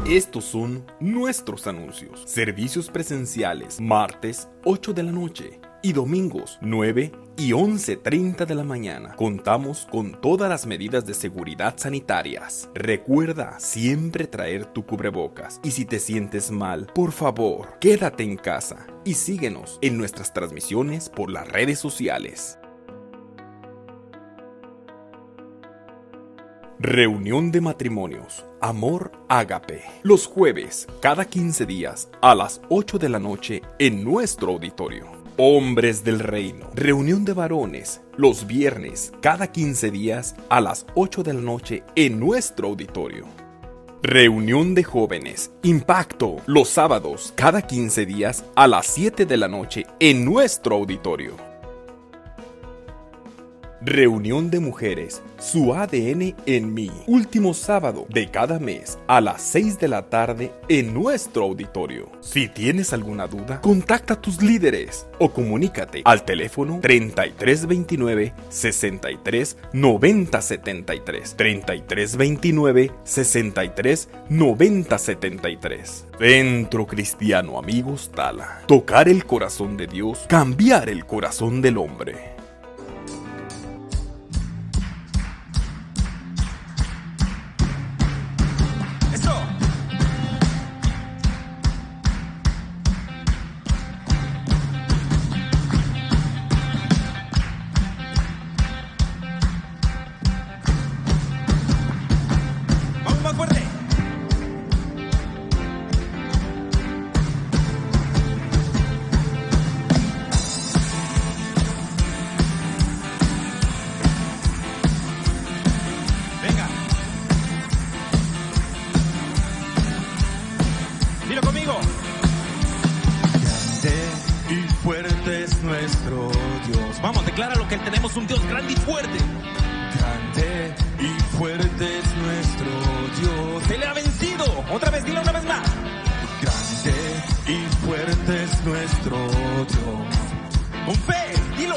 Estos son nuestros anuncios. Servicios presenciales, martes 8 de la noche y domingos 9 y 11:30 de la mañana. Contamos con todas las medidas de seguridad sanitarias. Recuerda siempre traer tu cubrebocas y si te sientes mal, por favor, quédate en casa y síguenos en nuestras transmisiones por las redes sociales. Reunión de matrimonios, Amor Ágape. Los jueves, cada 15 días, a las 8 de la noche, en nuestro auditorio. Hombres del Reino. Reunión de varones, los viernes, cada 15 días, a las 8 de la noche, en nuestro auditorio. Reunión de jóvenes, Impacto, los sábados, cada 15 días, a las 7 de la noche, en nuestro auditorio. Reunión de mujeres, Su ADN en mí. Último sábado de cada mes a las 6 de la tarde en nuestro auditorio. Si tienes alguna duda, contacta a tus líderes o comunícate al teléfono 3329 63 90 73. 3329 63 90 73. Centro Cristiano Amigos Tala. Tocar el corazón de Dios, cambiar el corazón del hombre. Dilo conmigo. Grande y fuerte es nuestro Dios. Vamos, decláralo que tenemos un Dios grande y fuerte. Grande y fuerte es nuestro Dios. Él ha vencido. Otra vez, dilo una vez más. Grande y fuerte es nuestro Dios. Con fe, dilo.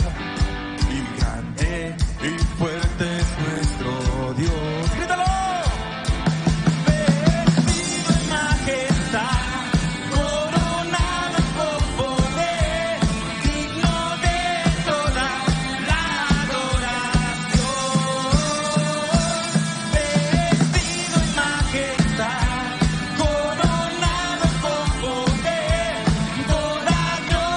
Y grande y fuerte es nuestro Dios. Grítalo. Toda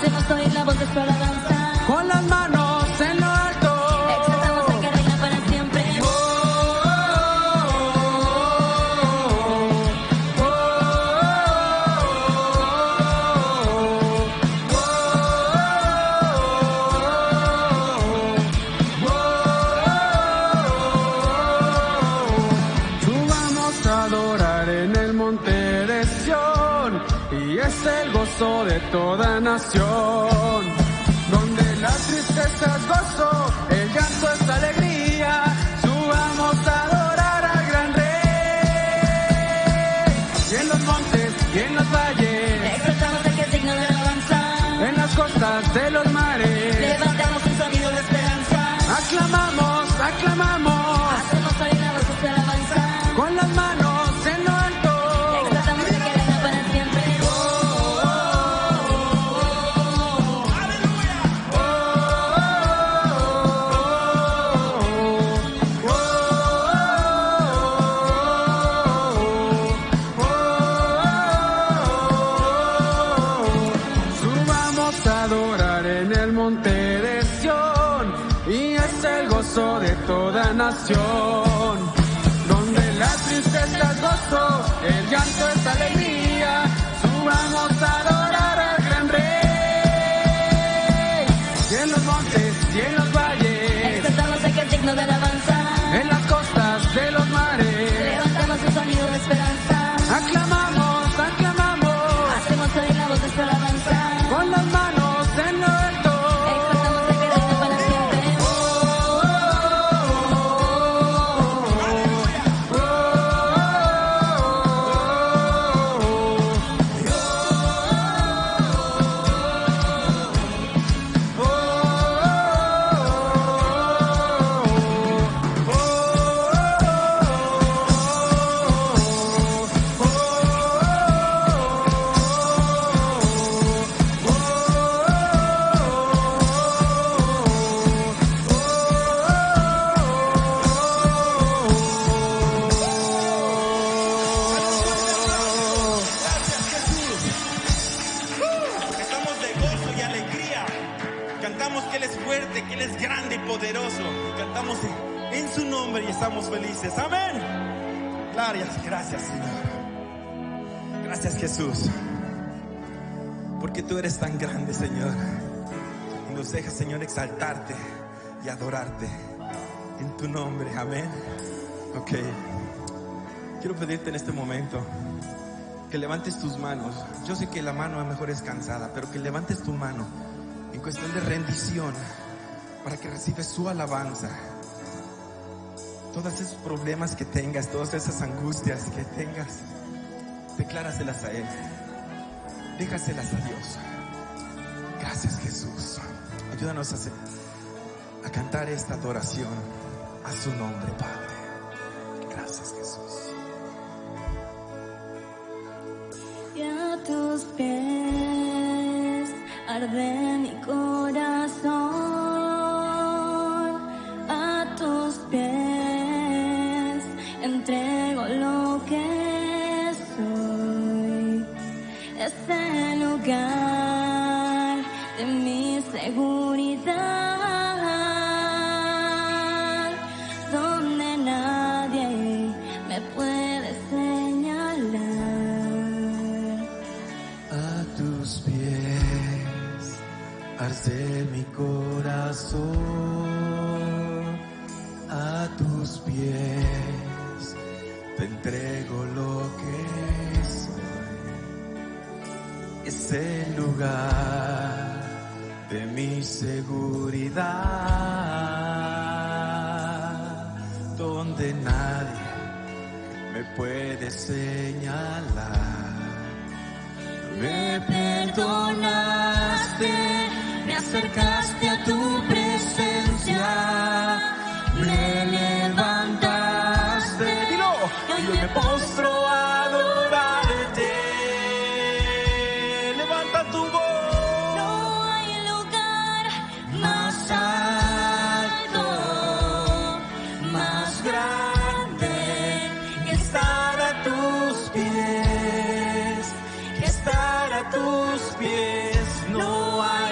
Hacemos oír la voz de su alabanza. Con las manos en lo alto. Exaltamos al que reina para siempre. Subamos a adorar en el monte de Sión, y es el gozo de toda nación, donde la tristeza es gozo, el llanto es alegría. Subamos a adorar al gran Rey, y en los montes y en los valles, Exaltamos al que es digno de alabanza. en las costas de los mares, Levantamos un sonido de esperanza. aclamamos, aclamamos, Hacemos oír la voz de su alabanza. con las manos en lo alto. Exaltamos al que reina para siempre. Subamos a adorar en el monte de Sión, y es el gozo de toda nación, donde la tristeza es gozo, el llanto es alegría. Subamos a adorar al gran Rey, y en los montes y en los valles, Exaltamos al que es digno de alabanza. en las costas de los mares, Levantamos un sonido de esperanza. aclamamos, aclamamos, Hacemos oír la voz de su alabanza. con las manos en lo alto. Exaltamos al que reina para siempre. Estamos de gozo y alegría. Cantamos que Él es fuerte, que Él es grande y poderoso. Cantamos en su nombre y estamos felices. Amén. Gracias, Señor. Gracias, Jesús. Porque tú eres tan grande, Señor. Y nos dejas, Señor, exaltarte y adorarte en tu nombre. Amén. Ok. Quiero pedirte en este momento que levantes tus manos. Yo sé que la mano a lo mejor es cansada, pero que levantes tu mano en cuestión de rendición para que recibes su alabanza. Todos esos problemas que tengas, todas esas angustias que tengas, decláraselas a Él. Déjaselas a Dios. Gracias, Jesús. Ayúdanos a cantar esta adoración a su nombre, Padre. Gracias, Jesús. Y a tus pies arde mi corazón, a tus pies entrego lo que soy. Es el lugar de mi seguridad, donde nadie me puede señalar. A tus pies arde mi corazón, a tus pies te entrego lo que soy. Es el lugar de mi seguridad, donde nadie me puede señalar. Me perdonaste, me acercaste a tu presencia, me levantaste, dilo, y hoy me postro a adorarte. Levanta tu voz. No hay lugar más alto, más grande Que estar a tus pies, que estar a tus pies, no hay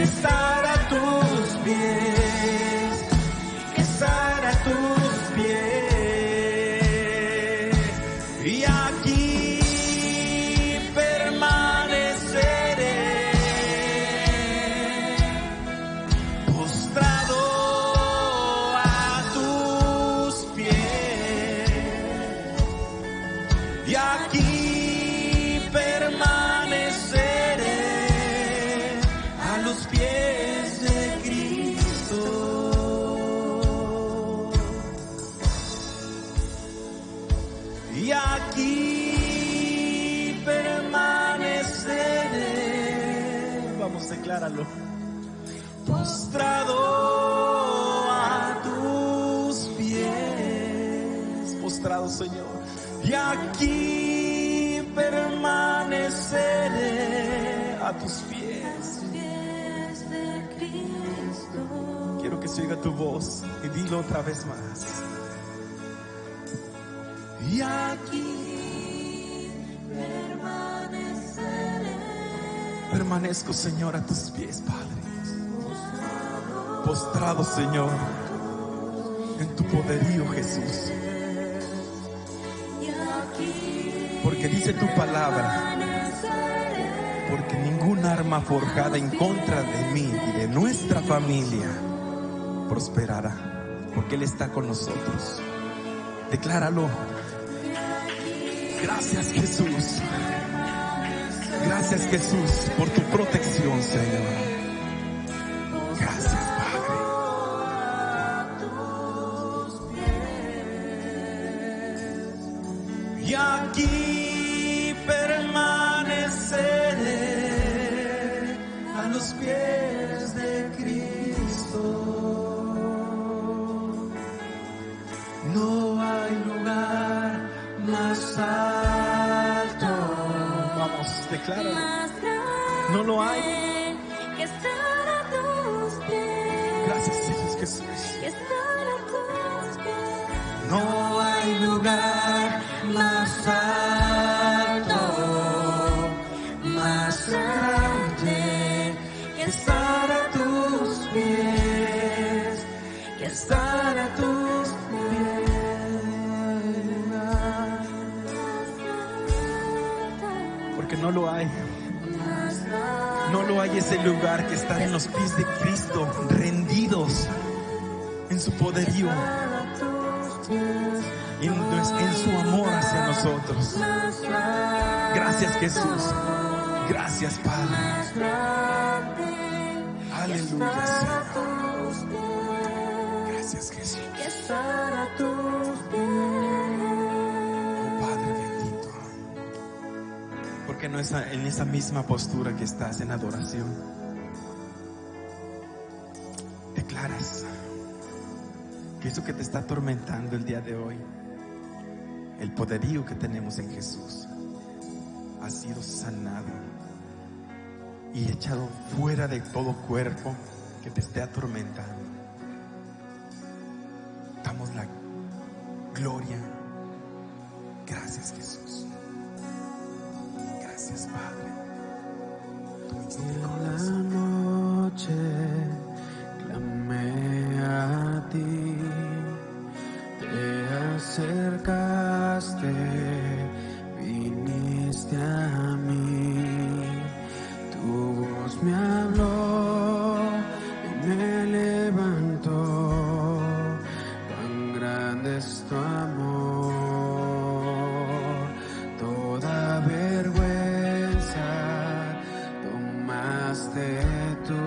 estar a tus pies, estar a tus pies. Y aquí permaneceré, postrado a tus pies. Y aquí permaneceré a los pies de Cristo. Y aquí permaneceré. Vamos, decláralo. Postrado a tus pies. Postrado, Señor. Y aquí permaneceré a tus pies. Pies de Cristo. Quiero que se oiga tu voz y dilo otra vez más. Y aquí Permaneceré. permanezco, Señor, a tus pies, Padre. Postrado, Señor, en tu poderío, Jesús. Y aquí Porque dice tu palabra, permaneceré. porque ningún arma forjada en contra de mí y de nuestra familia prosperará, porque Él está con nosotros. Decláralo. Gracias, Jesús. Gracias, Jesús, por tu protección, Señor. Gracias, Padre. Y aquí permaneceré a los pies de Cristo. No hay lugar más alto. Vamos, decláralo. Más grande No lo hay. que estar a tus pies. Gracias, Señor Jesús. Que estar a tus pies. No hay lugar más alto, más grande que estar a tus pies, que estar a tus pies. Porque no lo hay. No lo hay ese lugar que estar en los pies de Cristo, rendidos en su poderío, en su amor hacia nosotros. Gracias, Jesús. Gracias, Padre. Aleluya, Señor. Gracias, Jesús. Que estar a tus pies. Oh, Padre bendito. Porque no es en esa misma postura que estás en adoración. Declaras que eso que te está atormentando el día de hoy, el poderío que tenemos en Jesús, ha sido sanado y echado fuera de todo cuerpo que te esté atormentando. Damos la gloria. Gracias, Jesús. Gracias, Padre. Tu misericordia. En la noche clamé a ti, te acercaste, viniste a mí, tu voz me habló y me levantó, cuán grande es tu amor, toda vergüenza tomaste tú,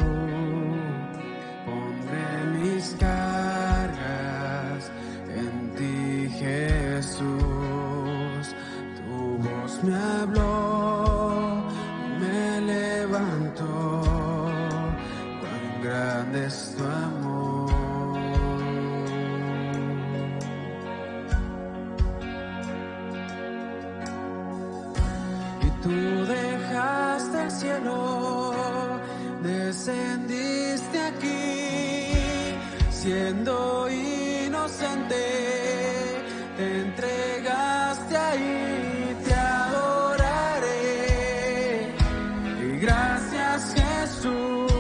pondré mis cargas en ti, Jesús, tu voz me habló y me levantó, cuán grande es tu amor. Y tú dejaste el cielo, descendiste aquí, siendo inocente, te entregaste ahí, te adoraré. Y gracias, Jesús,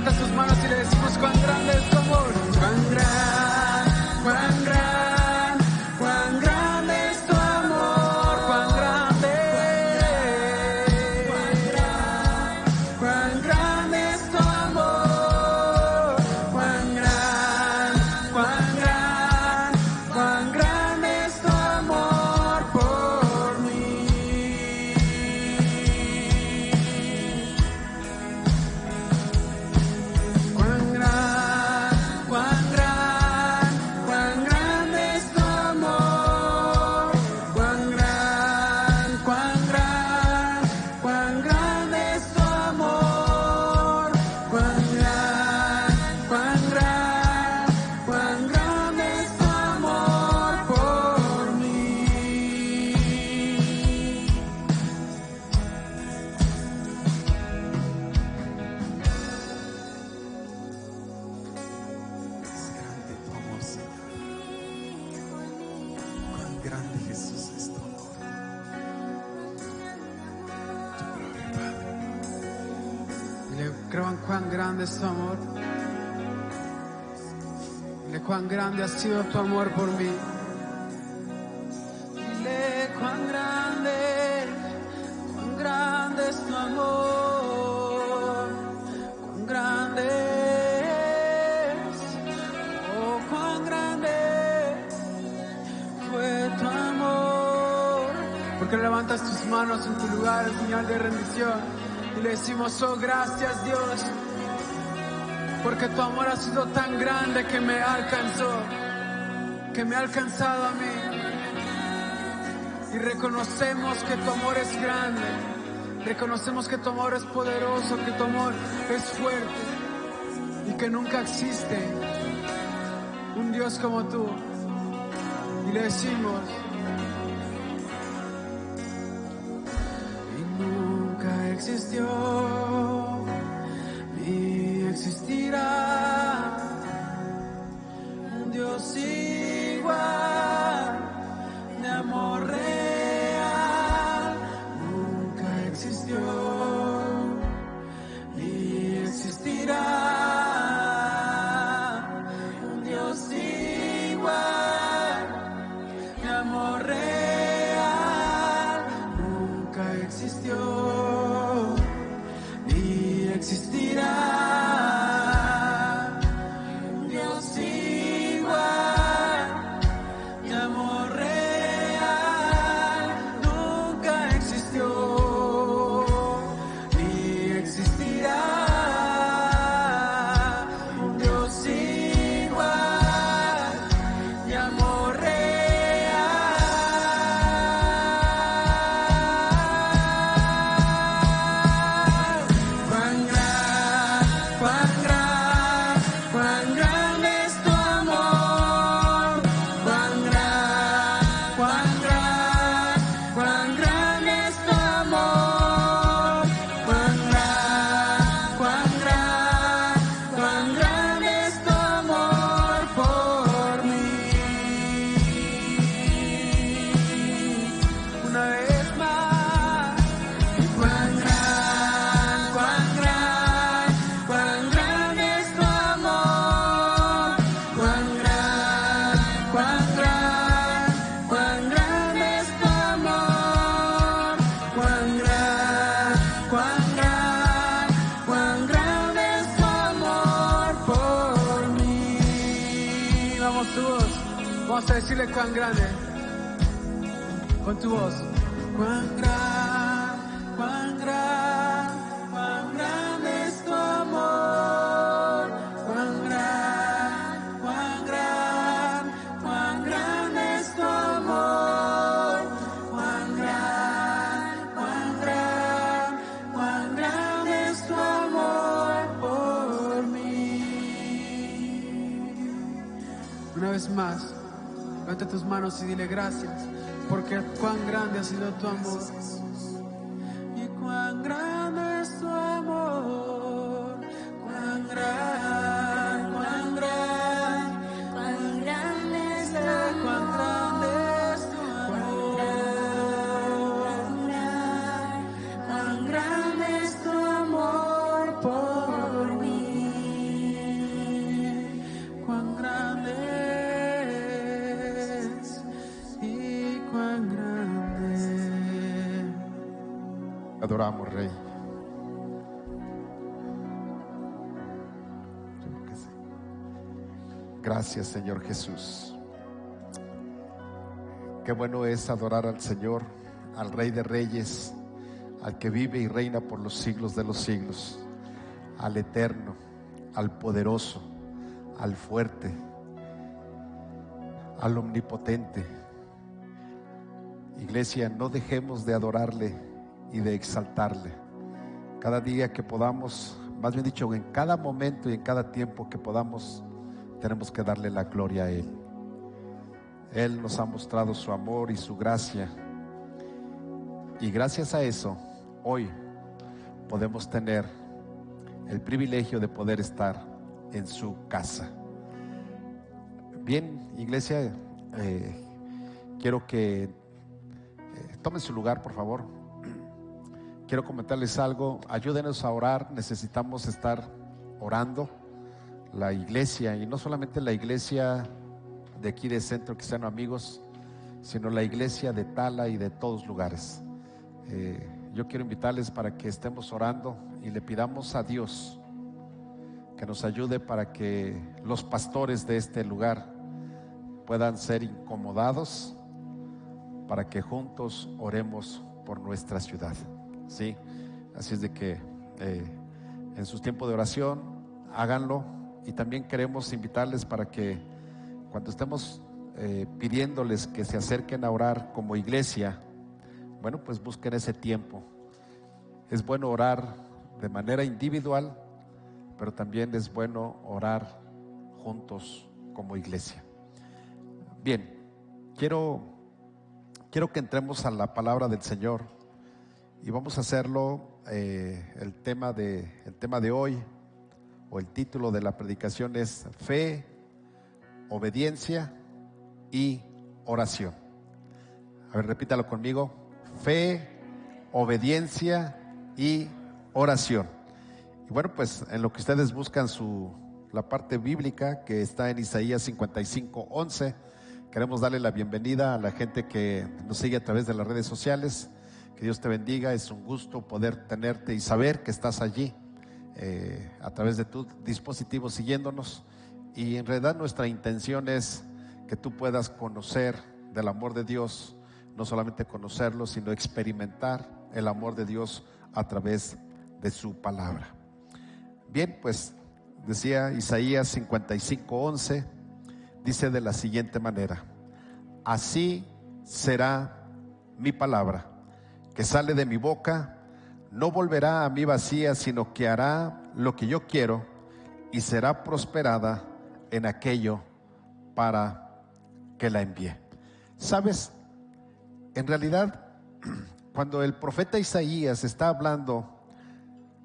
levanta sus manos y le decimos cuán grande es tu amor. Cuán gran, cuán gran, cuán grande es tu amor, cuán grande, cuán grande es tu amor, cuán gran, cuán gran, cuán grande es tu amor por mí. Cuán gran, cuán gran, cuán grande es tu amor. Cuán gran, cuán gran, cuán grande es tu amor. Cuán gran, cuán gran, cuán grande es tu amor por mí. Es grande tu amor, Señor. Cuán grande, Jesús, es tu amor. Tu gloria, Padre. Dile, creo en cuán grande es tu amor. Dile cuán grande ha sido tu amor por mí. Dile cuán grande es tu amor. Cuán grande es, oh cuán grande fue tu amor. Porque levantas tus manos en tu lugar en señal de rendición y le decimos, oh gracias Dios, porque tu amor ha sido tan grande que me alcanzó, que me ha alcanzado a mí. Y reconocemos que tu amor es grande, reconocemos que tu amor es poderoso, que tu amor es fuerte y que nunca existe un Dios como tú. Y le decimos, y nunca existió ni existirá un Dios igual de amor real. Nunca existió ni existirá un Dios igual de amor real. Nunca existió ni existirá un Dios igual de amor real. Nunca existió ni existirá un Dios igual de amor real. Cuán gran, cuán gran, cuán grande es tu amor. Cuán gran, cuán gran, cuán grande es tu amor. Cuán gran, cuán gran, cuán grande es tu amor por mí. Una vez más. Cuán gran, cuán gran, cuán grande es tu amor. Cuán gran, cuán gran, cuán grande es tu amor. Cuán gran, cuán gran, cuán grande es tu amor por mí. Vamos todos, vamos a decirle cuán grande con tu voz. Cuán gran, cuán gran, cuán grande es tu amor. Cuán gran, cuán gran, cuán grande es tu amor. Cuán gran, cuán gran, cuán grande es tu amor por mí. Una vez más, levanta tus manos y dile gracias, porque cuán grande ha sido tu amor. Y cuán grande es tu amor. Cuán gran, cuán gran, Cuán grande es tu cuán amor. grande es tu amor. Cuán grande es tu amor por mí. adoramos, Rey. Gracias, Señor Jesús. Qué bueno es adorar al Señor, al Rey de Reyes, al que vive y reina por los siglos de los siglos, al eterno, al poderoso, al fuerte, al omnipotente. Iglesia, no dejemos de adorarle y de exaltarle. Cada día que podamos, más bien dicho, en cada momento y en cada tiempo que podamos, tenemos que darle la gloria a Él. Él nos ha mostrado su amor y su gracia, y gracias a eso hoy podemos tener el privilegio de poder estar en su casa. Bien, iglesia, quiero que tomen su lugar, por favor. Quiero comentarles algo. Ayúdenos a orar. Necesitamos estar orando. La iglesia, y no solamente la iglesia de aquí de Centro Cristiano Amigos, sino la iglesia de Tala y de todos lugares. Yo quiero invitarles para que estemos orando y le pidamos a Dios que nos ayude para que los pastores de este lugar puedan ser incomodados, para que juntos oremos por nuestra ciudad, ¿sí? Así es de que en sus tiempos de oración háganlo. Y también queremos invitarles para que cuando estemos pidiéndoles que se acerquen a orar como iglesia, bueno, pues busquen ese tiempo. Es bueno orar de manera individual, pero también es bueno orar juntos como iglesia. Bien, quiero que entremos a la palabra del Señor, y vamos a hacerlo. El tema de hoy, o el título de la predicación, es Fe, Obediencia y Oración. A ver, repítalo conmigo: fe, obediencia y oración. Y bueno, pues en lo que ustedes buscan la parte bíblica que está en Isaías 55:11, queremos darle la bienvenida a la gente que nos sigue a través de las redes sociales. Que Dios te bendiga. Es un gusto poder tenerte y saber que estás allí a través de tu dispositivo siguiéndonos. Y en realidad nuestra intención es que tú puedas conocer del amor de Dios, no solamente conocerlo, sino experimentar el amor de Dios a través de su palabra. Bien, pues decía Isaías 55:11, dice de la siguiente manera: así será mi palabra que sale de mi boca. No volverá a mí vacía, sino que hará lo que yo quiero y será prosperada en aquello para que la envíe. ¿Sabes? En realidad, cuando el profeta Isaías está hablando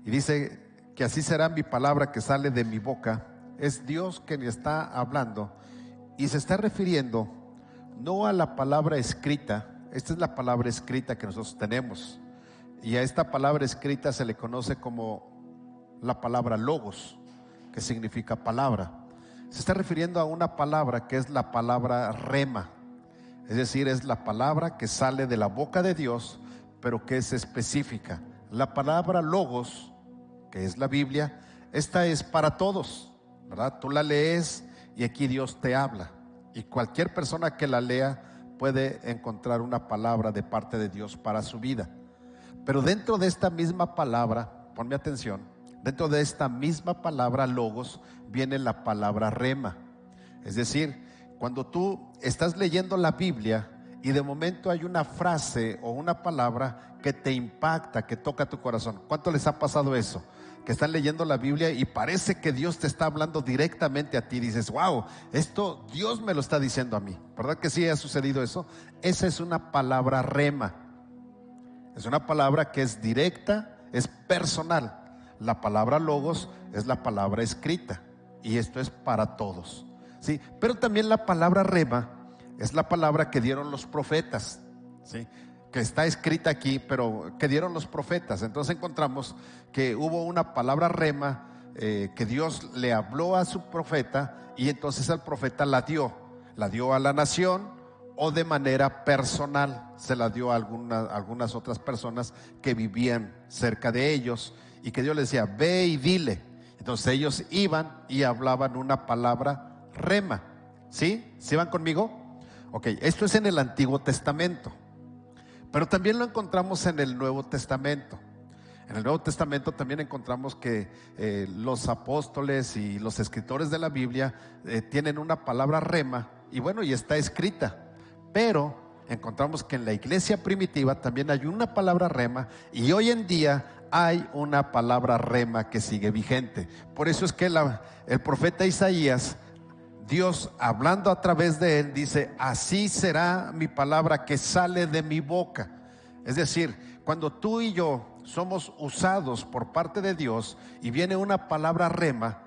y dice que así será mi palabra que sale de mi boca, es Dios quien está hablando, y se está refiriendo no a la palabra escrita. Esta es la palabra escrita que nosotros tenemos, y a esta palabra escrita se le conoce como la palabra logos, que significa palabra. Se está refiriendo a una palabra que es la palabra rema, es decir, es la palabra que sale de la boca de Dios, pero que es específica. La palabra logos, que es la Biblia, esta es para todos, ¿verdad? Tú la lees y aquí Dios te habla, y cualquier persona que la lea puede encontrar una palabra de parte de Dios para su vida. Pero dentro de esta misma palabra, ponme atención, dentro de esta misma palabra logos viene la palabra rema. Es decir, cuando tú estás leyendo la Biblia y de momento hay una frase o una palabra que te impacta, que toca tu corazón. ¿Cuánto les ha pasado eso? Que están leyendo la Biblia y parece que Dios te está hablando directamente a ti. Dices, wow, esto Dios me lo está diciendo a mí. ¿Verdad que sí ha sucedido eso? Esa es una palabra rema. Es una palabra que es directa, es personal. La palabra logos es la palabra escrita, y esto es para todos, ¿sí? Pero también la palabra rema es la palabra que dieron los profetas, ¿sí? Que está escrita aquí, pero que dieron los profetas. Entonces encontramos que hubo una palabra rema que Dios le habló a su profeta, y entonces el profeta la dio a la nación, o de manera personal. Se la dio a algunas otras personas que vivían cerca de ellos y que Dios les decía, ve y dile. Entonces ellos iban y hablaban una palabra rema. ¿Sí? ¿Sí van conmigo? Ok, esto es en el Antiguo Testamento, pero también lo encontramos en el Nuevo Testamento. En el Nuevo Testamento también encontramos que los apóstoles y los escritores de la Biblia tienen una palabra rema, y bueno, y está escrita. Pero encontramos que en la iglesia primitiva también hay una palabra rema, y hoy en día hay una palabra rema que sigue vigente. Por eso es que el profeta Isaías, Dios hablando a través de él, dice, así será mi palabra que sale de mi boca. Es decir, cuando tú y yo somos usados por parte de Dios y viene una palabra rema,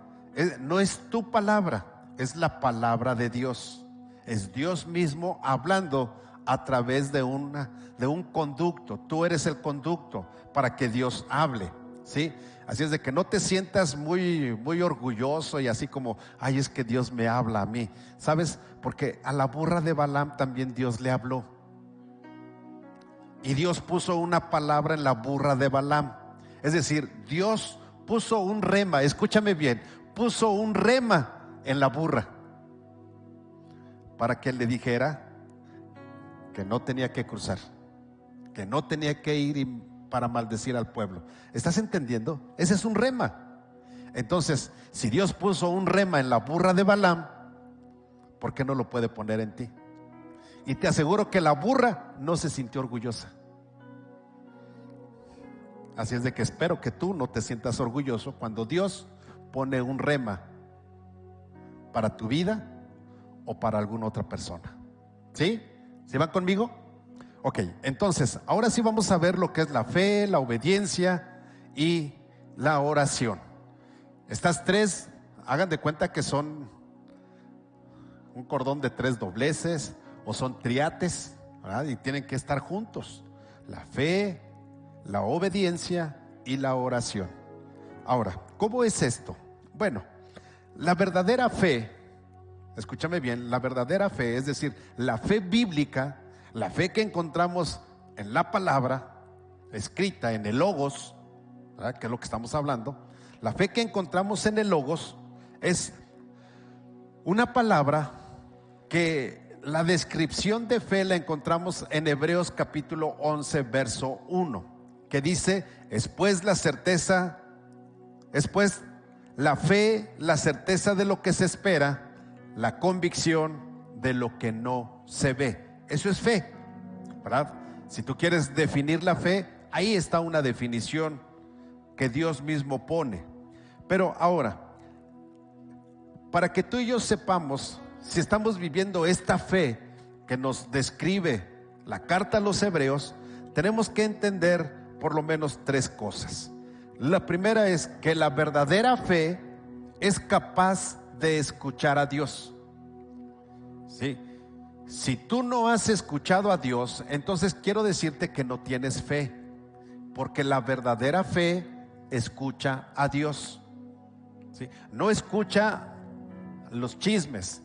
no es tu palabra, es la palabra de Dios. Es Dios mismo hablando a través de un conducto. Tú eres el conducto para que Dios hable, ¿sí? Así es de que no te sientas muy orgulloso y así como, ay, es que Dios me habla a mí. ¿Sabes? Porque a la burra de Balaam también Dios le habló. Y Dios puso una palabra en la burra de Balaam. Es decir, Dios puso un rema, escúchame bien, puso un rema en la burra para que le dijera que no tenía que cruzar, que no tenía que ir para maldecir al pueblo. ¿Estás entendiendo? Ese es un rema. Entonces, si Dios puso un rema en la burra de Balaam, ¿por qué no lo puede poner en ti? Y te aseguro que la burra no se sintió orgullosa. Así es de que espero que tú no te sientas orgulloso cuando Dios pone un rema para tu vida o para alguna otra persona. ¿Sí? ¿Sí van conmigo? Ok, entonces, ahora sí vamos a ver lo que es la fe, la obediencia y la oración. Estas tres, hagan de cuenta que son un cordón de 3 dobleces o son triates, ¿verdad? Y tienen que estar juntos: la fe, la obediencia y la oración. Ahora, ¿cómo es esto? Bueno, la verdadera fe, escúchame bien, la verdadera fe, es decir, la fe bíblica, la fe que encontramos en la palabra escrita, en el Logos, ¿verdad? Que es lo que estamos hablando. La fe que encontramos en el Logos es una palabra que la descripción de fe la encontramos en Hebreos capítulo 11 verso 1, que dice: es pues la fe, la certeza de lo que se espera, la convicción de lo que no se ve. Eso es fe, ¿verdad? Si tú quieres definir la fe, ahí está una definición que Dios mismo pone. Pero ahora, para que tú y yo sepamos si estamos viviendo esta fe que nos describe la carta a los Hebreos, tenemos que entender por lo menos 3 cosas. La primera es que la verdadera fe es capaz de escuchar a Dios. ¿Sí? Si tú no has escuchado a Dios, entonces quiero decirte que no tienes fe, porque la verdadera fe escucha a Dios. ¿Sí? No escucha los chismes,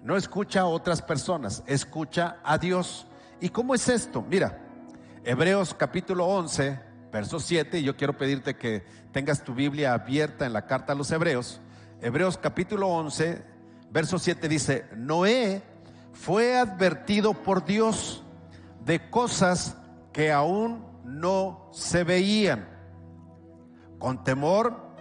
no escucha a otras personas, escucha a Dios. ¿Y cómo es esto? Mira, Hebreos capítulo 11 verso 7, y yo quiero pedirte que tengas tu Biblia abierta en la carta a los Hebreos. Hebreos capítulo 11 verso 7 dice: Noé fue advertido por Dios de cosas que aún no se veían. Con temor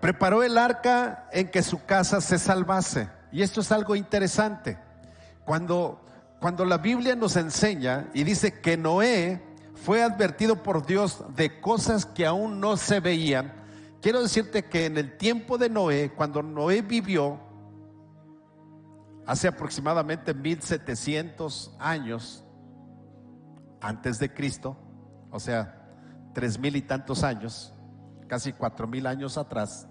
preparó el arca en que su casa se salvase. Y esto es algo interesante. Cuando la Biblia nos enseña y dice que Noé fue advertido por Dios de cosas que aún no se veían, quiero decirte que en el tiempo de Noé, cuando Noé vivió hace aproximadamente 1700 años antes de Cristo, o sea, 3000 y tantos años, casi 4000 años atrás,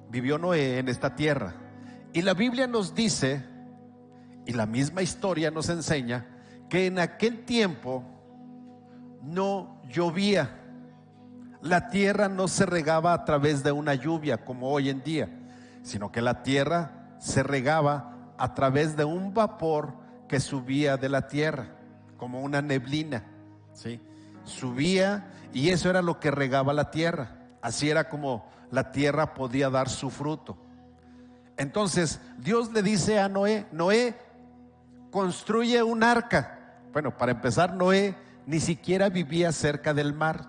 vivió Noé en esta tierra. Y la Biblia nos dice, y la misma historia nos enseña, que en aquel tiempo no llovía. La tierra no se regaba a través de una lluvia como hoy en día, sino que la tierra se regaba a través de un vapor que subía de la tierra, como una neblina, ¿sí? Subía, y eso era lo que regaba la tierra. Así era como la tierra podía dar su fruto. Entonces Dios le dice a Noé: Noé, construye un arca. Bueno, para empezar, Noé ni siquiera vivía cerca del mar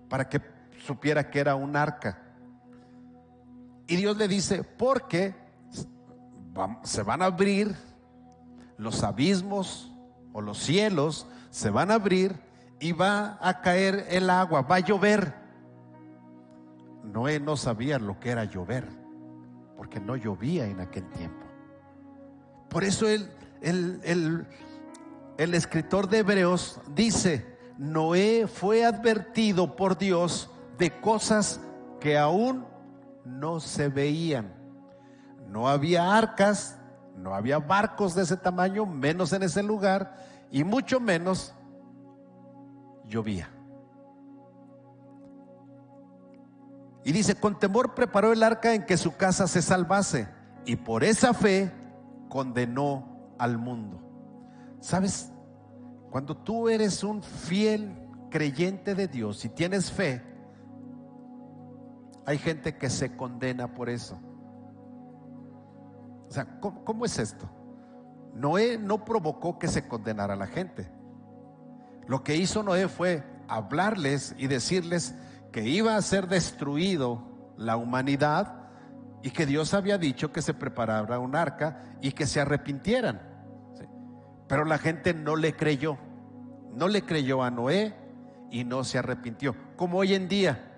para que supiera que era un arca. Y Dios le dice: porque se van a abrir los abismos, o los cielos se van a abrir, y va a caer el agua, va a llover. Noé no sabía lo que era llover, porque no llovía en aquel tiempo. Por eso el escritor de Hebreos dice: Noé fue advertido por Dios de cosas que aún no se veían. No había arcas, no había barcos de ese tamaño, menos en ese lugar, y mucho menos llovía. Y dice: con temor preparó el arca en que su casa se salvase, y por esa fe condenó al mundo. ¿Sabes? Cuando tú eres un fiel creyente de Dios y tienes fe, hay gente que se condena por eso. O sea, ¿cómo es esto? Noé no provocó que se condenara a la gente. Lo que hizo Noé fue hablarles y decirles que iba a ser destruido la humanidad, y que Dios había dicho que se preparara un arca y que se arrepintieran. ¿Sí? Pero la gente no le creyó. No le creyó a Noé y no se arrepintió. Como hoy en día,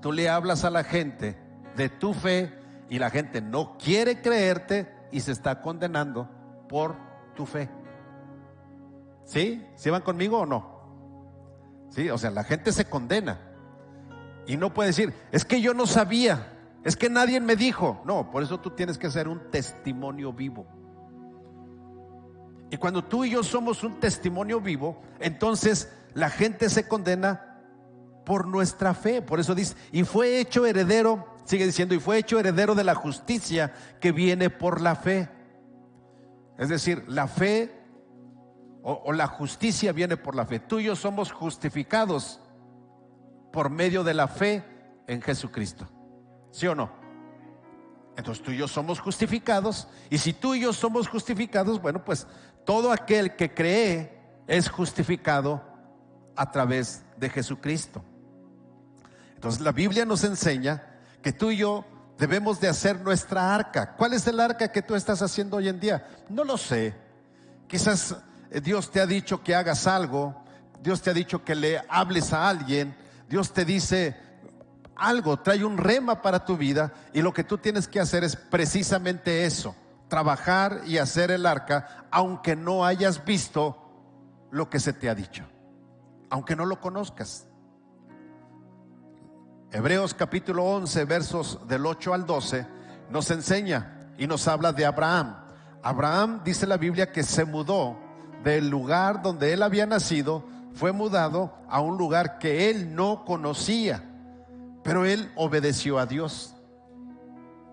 tú le hablas a la gente de tu fe y la gente no quiere creerte y se está condenando por tu fe. ¿Sí? ¿Sí van conmigo o no? Sí, o sea, la gente se condena y no puede decir: es que yo no sabía, es que nadie me dijo. No, por eso tú tienes que ser un testimonio vivo. Y cuando tú y yo somos un testimonio vivo, entonces la gente se condena por nuestra fe. Por eso dice: y fue hecho heredero, sigue diciendo, y fue hecho heredero de la justicia que viene por la fe. Es decir, la fe o la justicia viene por la fe. Tú y yo somos justificados por medio de la fe en Jesucristo. ¿Sí o no? Entonces tú y yo somos justificados, y si tú y yo somos justificados, bueno, pues todo aquel que cree es justificado a través de Jesucristo. Entonces la Biblia nos enseña que tú y yo debemos de hacer nuestra arca. ¿Cuál es el arca que tú estás haciendo hoy en día? No lo sé. Quizás Dios te ha dicho que hagas algo, Dios te ha dicho que le hables a alguien, Dios te dice algo, trae un rema para tu vida, y lo que tú tienes que hacer es precisamente eso: trabajar y hacer el arca, aunque no hayas visto lo que se te ha dicho, aunque no lo conozcas. Hebreos capítulo 11, versos del 8 al 12 nos enseña y nos habla de Abraham. Abraham, dice la Biblia, que se mudó del lugar donde él había nacido, fue mudado a un lugar que él no conocía, pero él obedeció a Dios,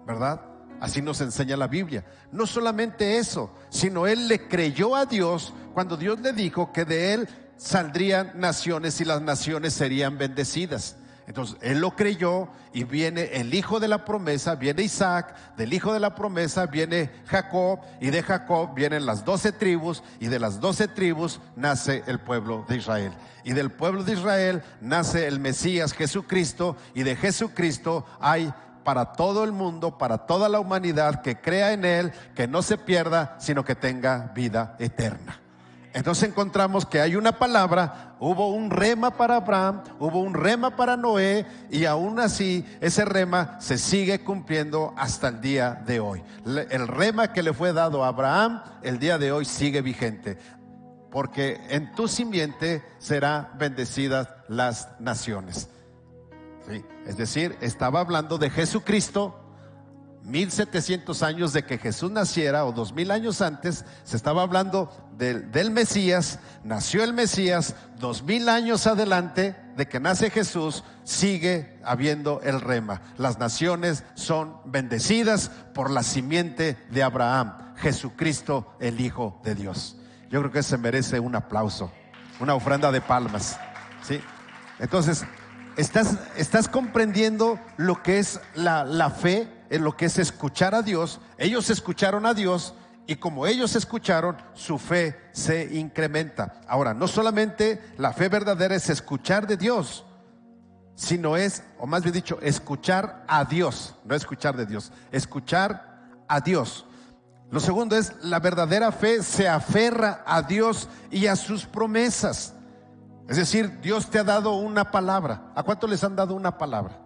¿verdad? Así nos enseña la Biblia. No solamente eso, sino él le creyó a Dios cuando Dios le dijo que de él saldrían naciones y las naciones serían bendecidas. Entonces él lo creyó, y viene el hijo de la promesa, viene Isaac, del hijo de la promesa viene Jacob, y de Jacob vienen las 12 tribus, y de las 12 tribus nace el pueblo de Israel, y del pueblo de Israel nace el Mesías Jesucristo, y de Jesucristo hay para todo el mundo, para toda la humanidad que crea en él, que no se pierda, sino que tenga vida eterna. Entonces encontramos que hay una palabra, hubo un rema para Abraham, hubo un rema para Noé, y aún así ese rema se sigue cumpliendo hasta el día de hoy. El rema que le fue dado a Abraham el día de hoy sigue vigente, porque en tu simiente serán bendecidas las naciones. ¿Sí? Es decir, estaba hablando de Jesucristo. 1700 años de que Jesús naciera, o 2000 años antes, se estaba hablando del Mesías. Nació el Mesías. 2000 años adelante de que nace Jesús, sigue habiendo el rema. Las naciones son bendecidas por la simiente de Abraham. Jesucristo, el Hijo de Dios. Yo creo que se merece un aplauso, una ofrenda de palmas, ¿sí? Entonces, estás comprendiendo lo que es la fe, en lo que es escuchar a Dios. Ellos escucharon a Dios, y como ellos escucharon, su fe se incrementa. Ahora, no solamente la fe verdadera es escuchar de Dios, sino es, o más bien dicho, escuchar a Dios, no escuchar de Dios, escuchar a Dios. Lo segundo es, la verdadera fe se aferra a Dios y a sus promesas. Es decir, Dios te ha dado una palabra. ¿A cuántos les han dado una palabra?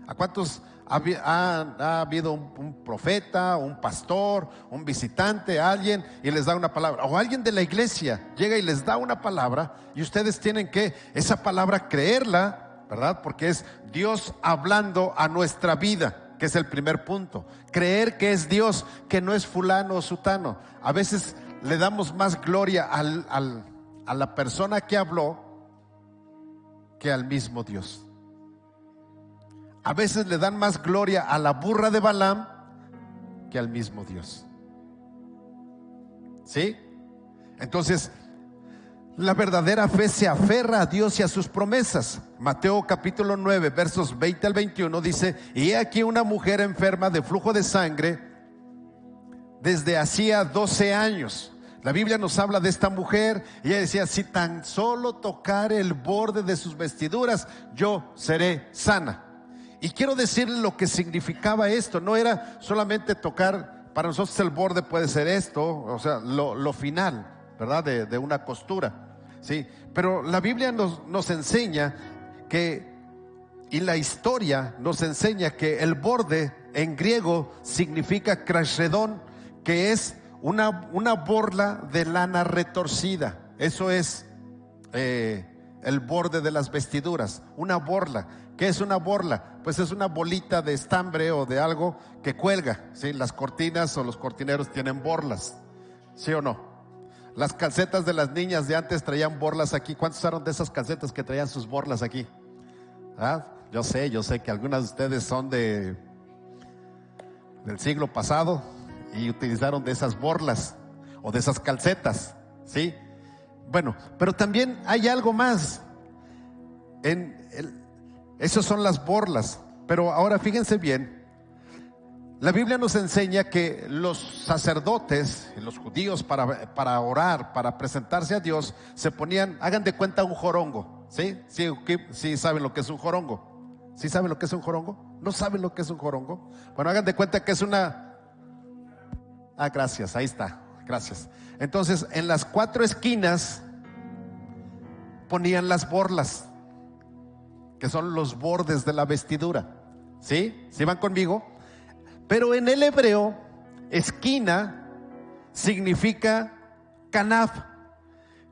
¿A cuántos ha habido un profeta, un pastor, un visitante, alguien, y les da una palabra? O alguien de la iglesia llega y les da una palabra, y ustedes tienen que esa palabra creerla, ¿verdad? Porque es Dios hablando a nuestra vida, que es el primer punto. Creer que es Dios, que no es fulano o sutano. A veces le damos más gloria a la persona que habló que al mismo Dios. A veces le dan más gloria a la burra de Balaam que al mismo Dios. ¿Sí? Entonces, la verdadera fe se aferra a Dios y a sus promesas. Mateo capítulo 9, versos 20 al 21 dice: y he aquí una mujer enferma de flujo de sangre desde hacía 12 años. La Biblia nos habla de esta mujer, y ella decía: si tan solo tocare el borde de sus vestiduras, yo seré sana. Y quiero decirle lo que significaba esto. No era solamente tocar, para nosotros el borde puede ser esto, o sea, lo final, ¿verdad? De una costura, ¿sí? Pero la Biblia nos enseña que, y la historia nos enseña que el borde en griego significa krashredón, que es una borla de lana retorcida. Eso es el borde de las vestiduras, una borla. ¿Qué es una borla? Pues es una bolita de estambre o de algo que cuelga, ¿sí? Las cortinas o los cortineros tienen borlas, ¿sí o no? Las calcetas de las niñas de antes traían borlas aquí. ¿Cuántos usaron de esas calcetas que traían sus borlas aquí? ¿Ah? Yo sé que algunas de ustedes son del siglo pasado y utilizaron de esas borlas o de esas calcetas, ¿sí? Bueno, pero también hay algo más. Esas son las borlas. Pero ahora fíjense bien, la Biblia nos enseña que los sacerdotes, los judíos, para orar, para presentarse a Dios, se ponían, hagan de cuenta, un jorongo. ¿Sí? Sí saben lo que es un jorongo. ¿Sí saben lo que es un jorongo? ¿No saben lo que es un jorongo? Bueno, hagan de cuenta que es una... gracias, ahí está, gracias. Entonces, en las 4 esquinas ponían las borlas, que son los bordes de la vestidura. ¿Sí? ¿Sí van conmigo? Pero en el hebreo, esquina significa kanaf,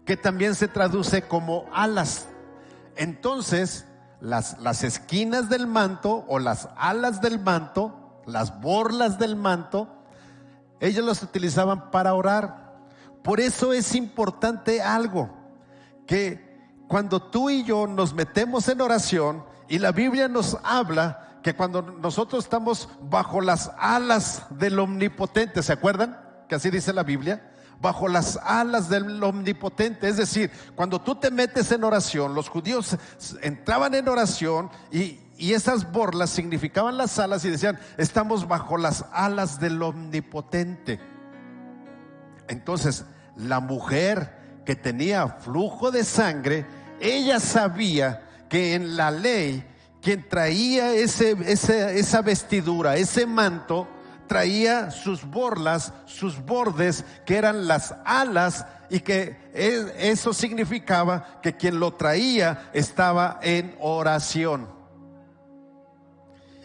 que también se traduce como alas. Entonces, las esquinas del manto o las alas del manto, las borlas del manto, ellos las utilizaban para orar. Por eso es importante algo, que cuando tú y yo nos metemos en oración, y la Biblia nos habla que cuando nosotros estamos bajo las alas del Omnipotente, ¿se acuerdan? Que así dice la Biblia, bajo las alas del Omnipotente. Es decir, cuando tú te metes en oración, los judíos entraban en oración y esas borlas significaban las alas, y decían: estamos bajo las alas del Omnipotente. Entonces, la mujer que tenía flujo de sangre, ella sabía que en la ley, quien traía esa vestidura, ese manto, traía sus borlas, sus bordes, que eran las alas, y que eso significaba que quien lo traía estaba en oración.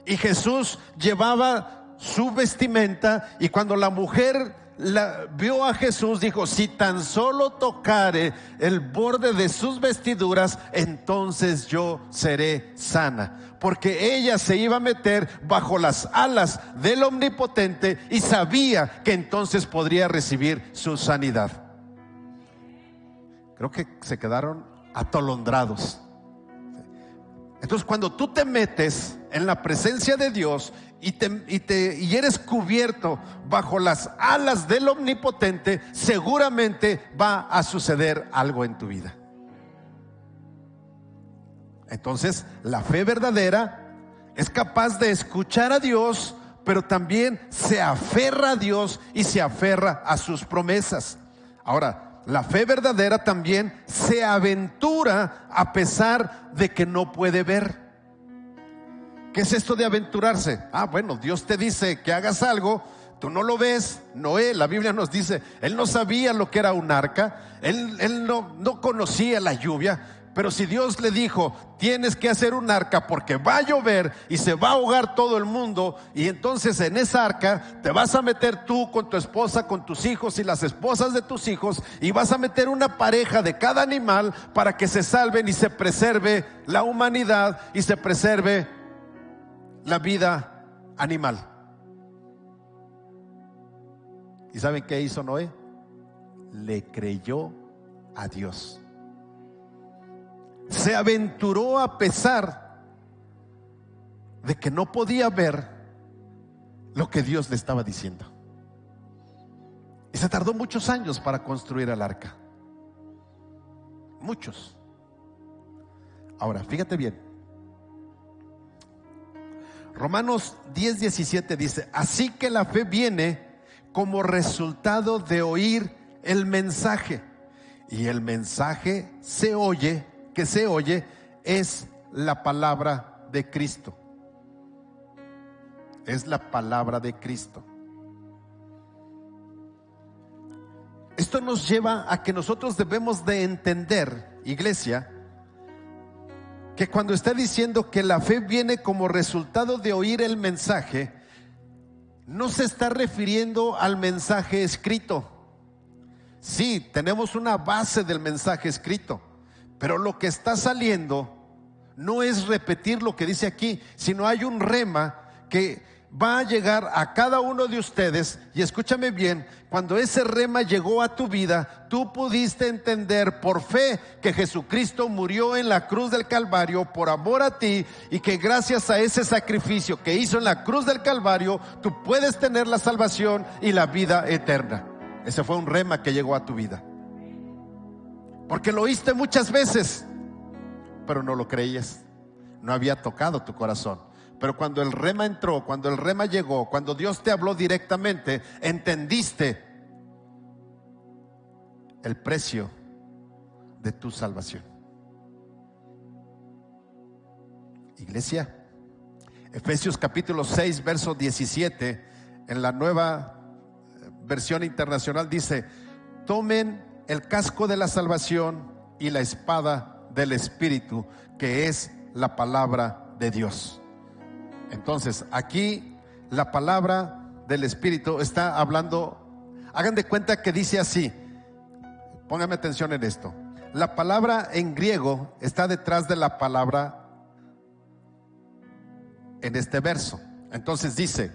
Y Jesús llevaba su vestimenta, y cuando la mujer vio a Jesús, dijo: si tan solo tocare el borde de sus vestiduras, entonces yo seré sana. Porque ella se iba a meter bajo las alas del Omnipotente y sabía que entonces podría recibir su sanidad. Creo que se quedaron atolondrados. Entonces, cuando tú te metes en la presencia de Dios y eres cubierto bajo las alas del Omnipotente, seguramente va a suceder algo en tu vida. Entonces, la fe verdadera es capaz de escuchar a Dios, pero también se aferra a Dios y se aferra a sus promesas. Ahora, la fe verdadera también se aventura a pesar de que no puede ver. ¿Qué es esto de aventurarse? Bueno, Dios te dice que hagas algo, tú no lo ves. Noé, la Biblia nos dice, él no sabía lo que era un arca, él no conocía la lluvia. Pero si Dios le dijo, tienes que hacer un arca porque va a llover y se va a ahogar todo el mundo, y entonces en esa arca te vas a meter tú con tu esposa, con tus hijos y las esposas de tus hijos, y vas a meter una pareja de cada animal para que se salven y se preserve la humanidad y se preserve la vida animal. ¿Y saben qué hizo Noé? Le creyó a Dios. Se aventuró a pesar de que no podía ver lo que Dios le estaba diciendo. Y se tardó muchos años para construir el arca. Muchos. Ahora, fíjate bien. Romanos 10:17 dice: así que la fe viene como resultado de oír el mensaje. Y el mensaje que se oye es la palabra de Cristo. Es la palabra de Cristo. Esto nos lleva a que nosotros debemos de entender, iglesia, que cuando está diciendo que la fe viene como resultado de oír el mensaje, no se está refiriendo al mensaje escrito. Sí, tenemos una base del mensaje escrito, pero lo que está saliendo no es repetir lo que dice aquí, sino hay un rema que va a llegar a cada uno de ustedes. Y escúchame bien, cuando ese rema llegó a tu vida, tú pudiste entender por fe que Jesucristo murió en la cruz del Calvario por amor a ti, y que gracias a ese sacrificio que hizo en la cruz del Calvario, tú puedes tener la salvación y la vida eterna. Ese fue un rema que llegó a tu vida, porque lo oíste muchas veces, pero no lo creías, no había tocado tu corazón. Pero cuando el rema entró, cuando el rema llegó, cuando Dios te habló directamente, entendiste el precio de tu salvación. Iglesia, Efesios capítulo 6, verso 17, en la Nueva Versión Internacional dice: tomen el casco de la salvación y la espada del Espíritu, que es la palabra de Dios. Entonces, aquí la palabra del Espíritu está hablando. Hagan de cuenta que dice así. Pónganme atención en esto. La palabra en griego está detrás de la palabra en este verso. Entonces dice: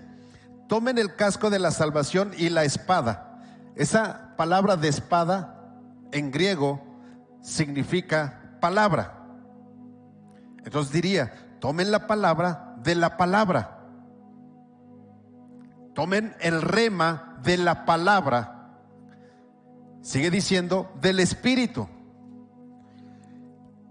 tomen el casco de la salvación y la espada. Esa palabra de espada en griego significa palabra. Entonces diría: tomen la palabra de la palabra. Tomen el rema de la palabra. Sigue diciendo del Espíritu,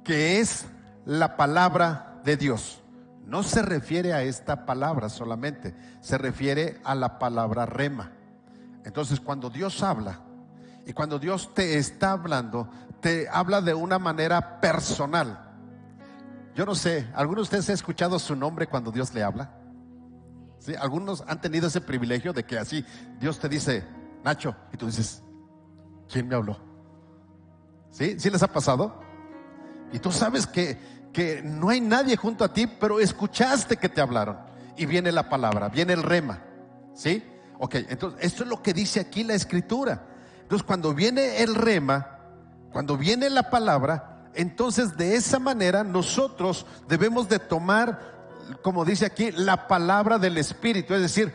que es la palabra de Dios. No se refiere a esta palabra solamente, se refiere a la palabra rema. Entonces, cuando Dios habla y cuando Dios te está hablando, te habla de una manera personal. Yo no sé, ¿alguno de ustedes ha escuchado su nombre cuando Dios le habla? ¿Sí? Algunos han tenido ese privilegio de que así Dios te dice: Nacho, y tú dices: ¿quién me habló? ¿Sí? ¿Sí les ha pasado? Y tú sabes que no hay nadie junto a ti, pero escuchaste que te hablaron, y viene la palabra, viene el rema. ¿Sí? Ok, entonces esto es lo que dice aquí la Escritura. Entonces, cuando viene el rema, cuando viene la palabra, entonces de esa manera nosotros debemos de tomar, como dice aquí, la palabra del Espíritu. Es decir,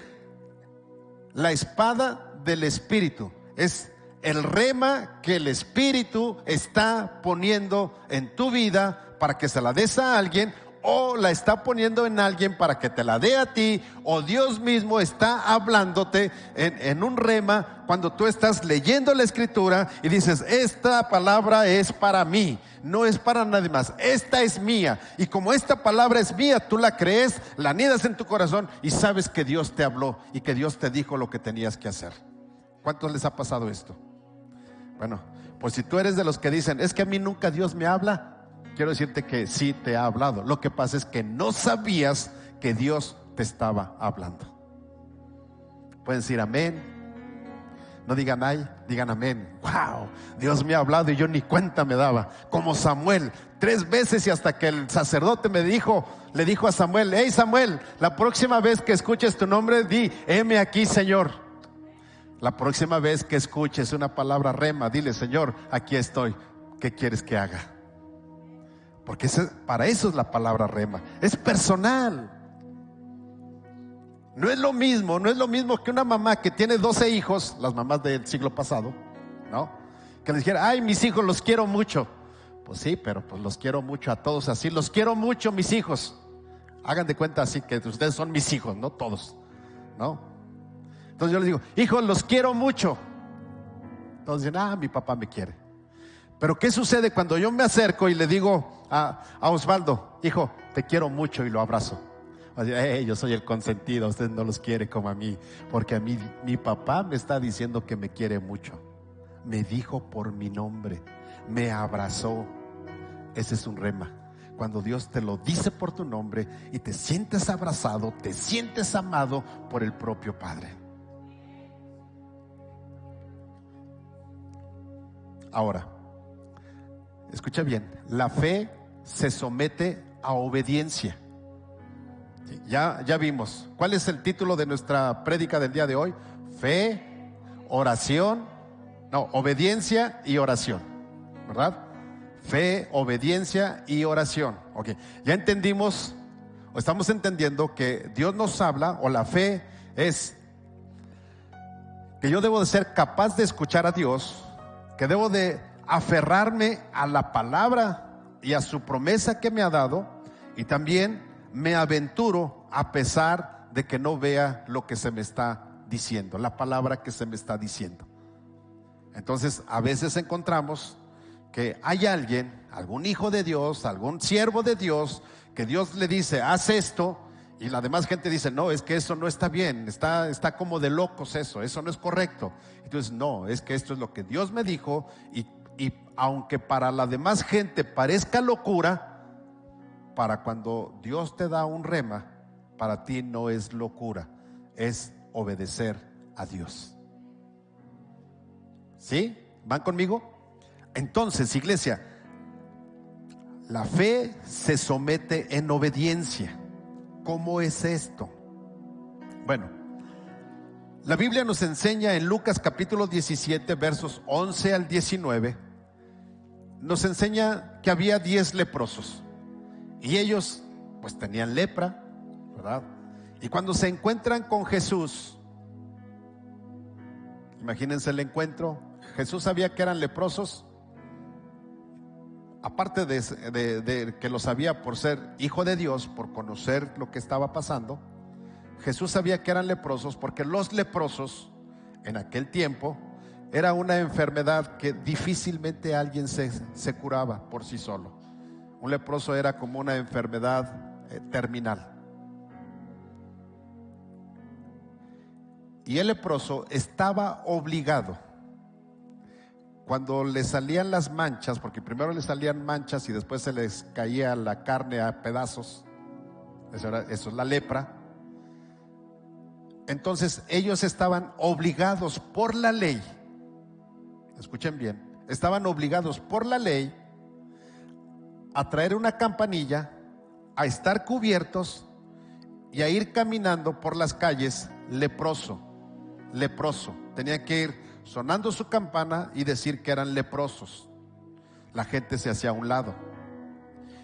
la espada del Espíritu es el rema que el Espíritu está poniendo en tu vida para que se la des a alguien, o la está poniendo en alguien para que te la dé a ti, o Dios mismo está hablándote en un rema cuando tú estás leyendo la escritura y dices, esta palabra es para mí, no es para nadie más, esta es mía. Y como esta palabra es mía, tú la crees, la anidas en tu corazón y sabes que Dios te habló y que Dios te dijo lo que tenías que hacer. ¿Cuántos les ha pasado esto? Bueno, pues si tú eres de los que dicen, es que a mí nunca Dios me habla, quiero decirte que sí te ha hablado. Lo que pasa es que no sabías que Dios te estaba hablando. Pueden decir amén. No digan ay, digan amén. Wow, Dios me ha hablado y yo ni cuenta me daba. Como Samuel, 3 veces, y hasta que el sacerdote le dijo a Samuel, hey Samuel, la próxima vez que escuches tu nombre, di, heme aquí, Señor. La próxima vez que escuches una palabra rema, dile, Señor, aquí estoy, ¿qué quieres que haga? Porque para eso es la palabra rema, es personal. No es lo mismo que una mamá que tiene 12 hijos, las mamás del siglo pasado, ¿no? Que les dijera, ay, mis hijos los quiero mucho. Pues sí, pero pues los quiero mucho a todos así, los quiero mucho mis hijos. Hagan de cuenta así que ustedes son mis hijos, no todos, ¿no? Entonces yo les digo, hijos, los quiero mucho. Entonces dicen, mi papá me quiere. Pero ¿qué sucede cuando yo me acerco y le digo a Osvaldo, hijo, te quiero mucho, y lo abrazo? Yo soy el consentido, usted no los quiere como a mí, porque a mí mi papá me está diciendo que me quiere mucho. Me dijo por mi nombre, me abrazó. Ese es un rema. Cuando Dios te lo dice por tu nombre y te sientes abrazado, te sientes amado por el propio Padre. Ahora, escucha bien, la fe se somete a obediencia. Ya vimos. ¿Cuál es el título de nuestra prédica del día de hoy? Fe, obediencia y oración, ¿verdad? Fe, obediencia y oración. Ok, ya entendimos, o estamos entendiendo que Dios nos habla, o la fe es que yo debo de ser capaz de escuchar a Dios, que debo de aferrarme a la palabra y a su promesa que me ha dado, y también me aventuro a pesar de que no vea lo que se me está diciendo, la palabra que se me está diciendo. Entonces a veces encontramos que hay alguien, algún hijo de Dios, algún siervo de Dios, que Dios le dice, haz esto, y la demás gente dice, no, es que eso no está bien, está como de locos eso no es correcto. Entonces no, es que esto es lo que Dios me dijo, y aunque para la demás gente parezca locura, para cuando Dios te da un rema, para ti no es locura, es obedecer a Dios. ¿Sí? ¿Van conmigo? Entonces, iglesia, la fe se somete en obediencia. ¿Cómo es esto? Bueno, la Biblia nos enseña en Lucas capítulo 17, versos 11 al 19, nos enseña que había 10 leprosos. Y ellos pues tenían lepra, ¿verdad? Y cuando se encuentran con Jesús, imagínense el encuentro. Jesús sabía que eran leprosos. Aparte de que lo sabía por ser hijo de Dios, por conocer lo que estaba pasando, Jesús sabía que eran leprosos, porque los leprosos en aquel tiempo era una enfermedad que difícilmente alguien se curaba por sí solo. Un leproso era como una enfermedad terminal. Y el leproso estaba obligado, cuando le salían las manchas, porque primero le salían manchas y después se les caía la carne a pedazos, eso es la lepra. Entonces ellos estaban obligados por la ley, escuchen bien, estaban obligados por la ley a traer una campanilla, a estar cubiertos y a ir caminando por las calles leproso. Tenían que ir sonando su campana y decir que eran leprosos. La gente se hacía a un lado.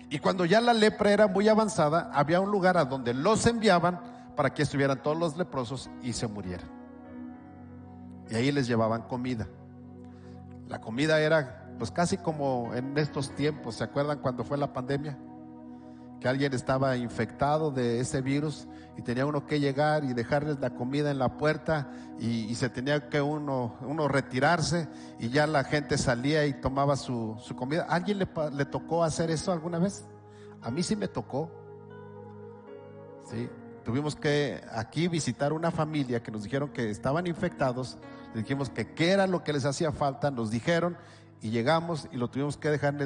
Y cuando ya la lepra era muy avanzada, había un lugar a donde los enviaban para que estuvieran todos los leprosos y se murieran. Y ahí les llevaban comida. La comida era pues casi como en estos tiempos. ¿Se acuerdan cuando fue la pandemia? que alguien estaba infectado de ese virus y tenía uno que llegar y dejarles la comida en la puerta y se tenía que uno retirarse y ya la gente salía y tomaba su comida. ¿A alguien le tocó hacer eso alguna vez? A mí sí me tocó. Sí, tuvimos que aquí visitar una familia que nos dijeron que estaban infectados. Les dijimos que qué era lo que les hacía falta, nos dijeron y llegamos y lo tuvimos que dejar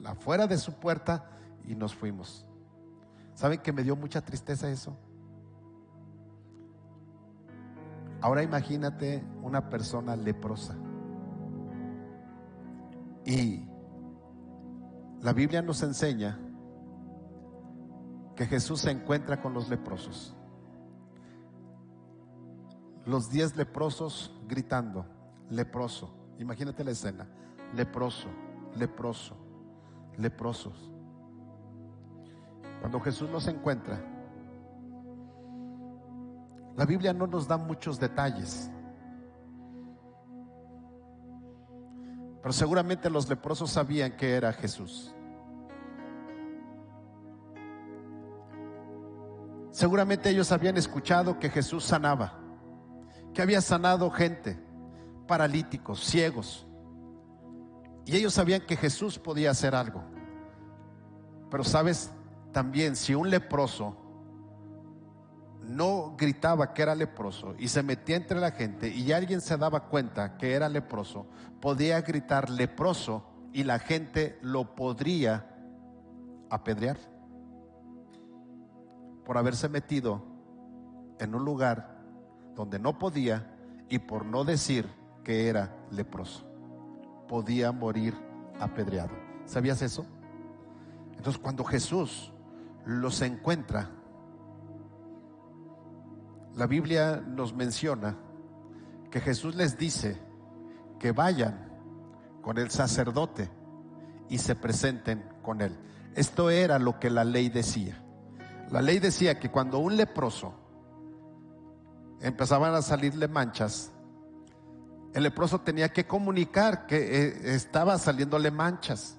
afuera de su puerta y nos fuimos. ¿Saben que me dio mucha tristeza eso? Ahora imagínate una persona leprosa. Y la Biblia nos enseña que Jesús se encuentra con los leprosos. Los 10 leprosos gritando, leproso. Imagínate la escena, leproso, leproso, leprosos. Cuando Jesús los encuentra, la Biblia no nos da muchos detalles, pero seguramente los leprosos sabían que era Jesús. Seguramente ellos habían escuchado que Jesús sanaba, que había sanado gente, paralíticos, ciegos, y ellos sabían que Jesús podía hacer algo. Pero sabes, también si un leproso no gritaba que era leproso y se metía entre la gente y alguien se daba cuenta que era leproso, podía gritar leproso y la gente lo podría apedrear por haberse metido en un lugar donde no podía y por no decir que era leproso. Podía morir apedreado. ¿Sabías eso? Entonces cuando Jesús los encuentra, la Biblia nos menciona que Jesús les dice que vayan con el sacerdote y se presenten con él. Esto era lo que la ley decía. La ley decía que cuando un leproso empezaban a salirle manchas, el leproso tenía que comunicar que estaba saliéndole manchas.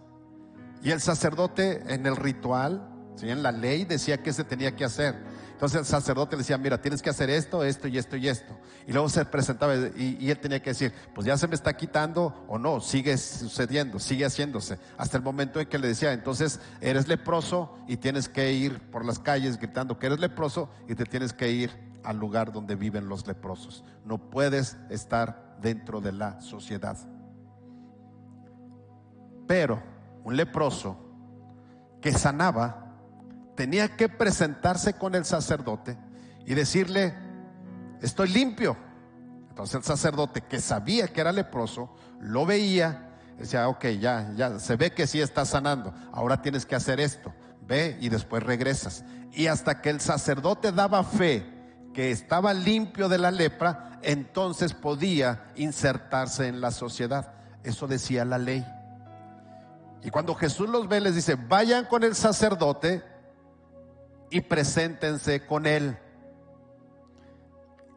Y el sacerdote en el ritual, ¿sí?, en la ley decía que se tenía que hacer. Entonces el sacerdote le decía, mira, tienes que hacer esto, esto y esto y esto. Y luego se presentaba y él tenía que decir, pues ya se me está quitando o no, sigue sucediendo, sigue haciéndose. Hasta el momento en que le decía, entonces eres leproso y tienes que ir por las calles gritando que eres leproso y te tienes que ir al lugar donde viven los leprosos. No puedes estar dentro de la sociedad. Pero un leproso que sanaba tenía que presentarse con el sacerdote y decirle, estoy limpio. Entonces el sacerdote, que sabía que era leproso, lo veía, decía, ok, ya se ve que sí está sanando, ahora tienes que hacer esto, ve y después regresas. Y hasta que el sacerdote daba fe que estaba limpio de la lepra, entonces podía insertarse en la sociedad. Eso decía la ley. Y cuando Jesús los ve, les dice, vayan con el sacerdote y preséntense con él.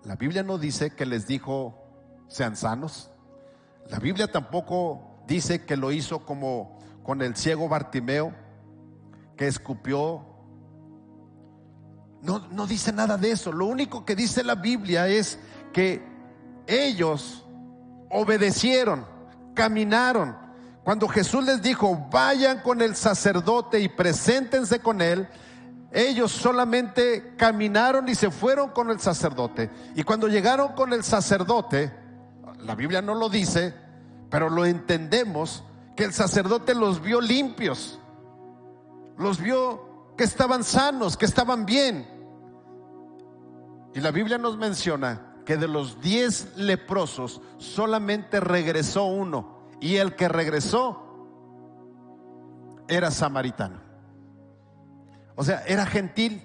La Biblia no dice que les dijo, sean sanos. La Biblia tampoco dice que lo hizo como con el ciego Bartimeo, que escupió. No dice nada de eso. Lo único que dice la Biblia es que ellos obedecieron, caminaron. Cuando Jesús les dijo, vayan con el sacerdote y preséntense con él, ellos solamente caminaron y se fueron con el sacerdote. Y cuando llegaron con el sacerdote, la Biblia no lo dice, pero lo entendemos, que el sacerdote los vio limpios, los vio que estaban sanos, que estaban bien. Y la Biblia nos menciona que de los 10 leprosos solamente regresó uno, y el que regresó era samaritano. O sea, era gentil.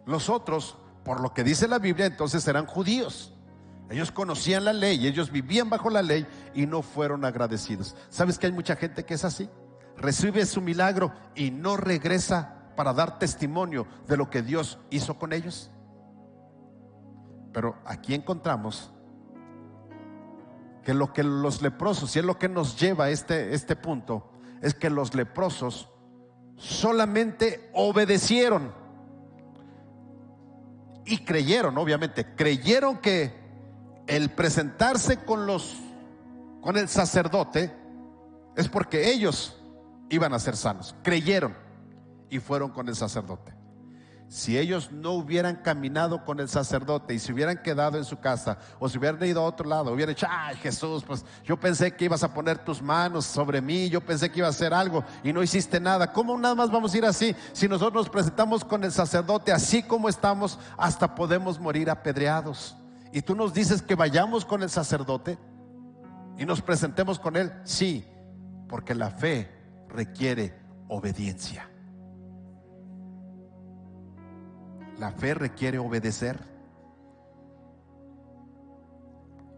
Los otros, por lo que dice la Biblia, entonces eran judíos. Ellos conocían la ley, ellos vivían bajo la ley y no fueron agradecidos. ¿Sabes que hay mucha gente que es así? Recibe su milagro y no regresa para dar testimonio de lo que Dios hizo con ellos. Pero aquí encontramos que lo que los leprosos, y es lo que nos lleva a este punto, es que los leprosos solamente obedecieron y creyeron, obviamente, creyeron que el presentarse con el sacerdote es porque ellos iban a ser sanos. Creyeron y fueron con el sacerdote. Si ellos no hubieran caminado con el sacerdote y se hubieran quedado en su casa, o se hubieran ido a otro lado, hubieran dicho: ay, Jesús, pues yo pensé que ibas a poner tus manos sobre mí, yo pensé que iba a hacer algo y no hiciste nada. ¿Cómo nada más vamos a ir así? Si nosotros nos presentamos con el sacerdote así como estamos, hasta podemos morir apedreados. Y tú nos dices que vayamos con el sacerdote y nos presentemos con él. Sí, porque la fe requiere obediencia. La fe requiere obedecer.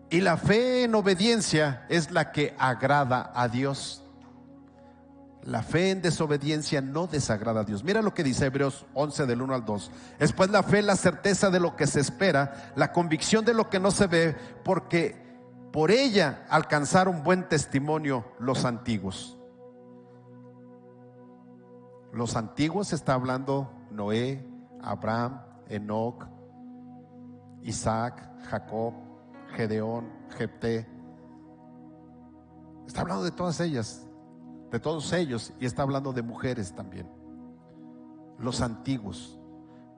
Y la fe en obediencia es la que agrada a Dios. La fe en desobediencia no desagrada a Dios. Mira lo que dice Hebreos 11 del 1 al 2. Es pues la fe, la certeza de lo que se espera, la convicción de lo que no se ve, porque por ella alcanzaron buen testimonio los antiguos. Los antiguos está hablando Noé, Abraham, Enoc, Isaac, Jacob, Gedeón, Jefté. Está hablando de todas ellas, de todos ellos, y está hablando de mujeres también. Los antiguos,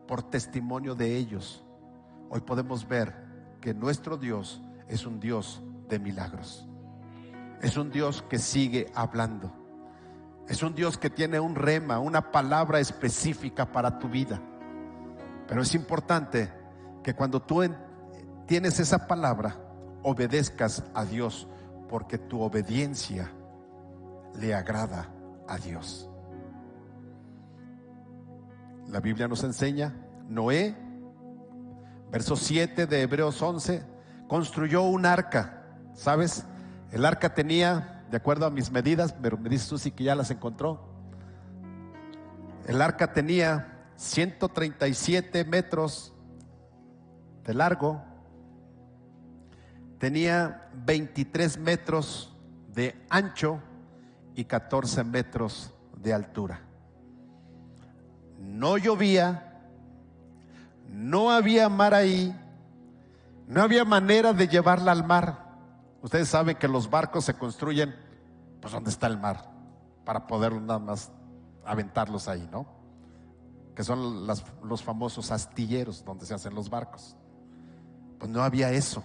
por testimonio de ellos, hoy podemos ver que nuestro Dios es un Dios de milagros. Es un Dios que sigue hablando. Es un Dios que tiene un rema, una palabra específica para tu vida. Pero es importante que cuando tú tienes esa palabra, obedezcas a Dios, porque tu obediencia le agrada a Dios. La Biblia nos enseña, Noé, verso 7 de Hebreos 11, construyó un arca. ¿Sabes? El arca tenía, de acuerdo a mis medidas, pero me dice Susi que ya las encontró. El arca tenía 137 metros de largo, tenía 23 metros de ancho y 14 metros de altura. No llovía, no había mar ahí, no había manera de llevarla al mar. Ustedes saben que los barcos se construyen pues donde está el mar, para poder nada más aventarlos ahí, ¿no? Que son los famosos astilleros donde se hacen los barcos. Pues no había eso.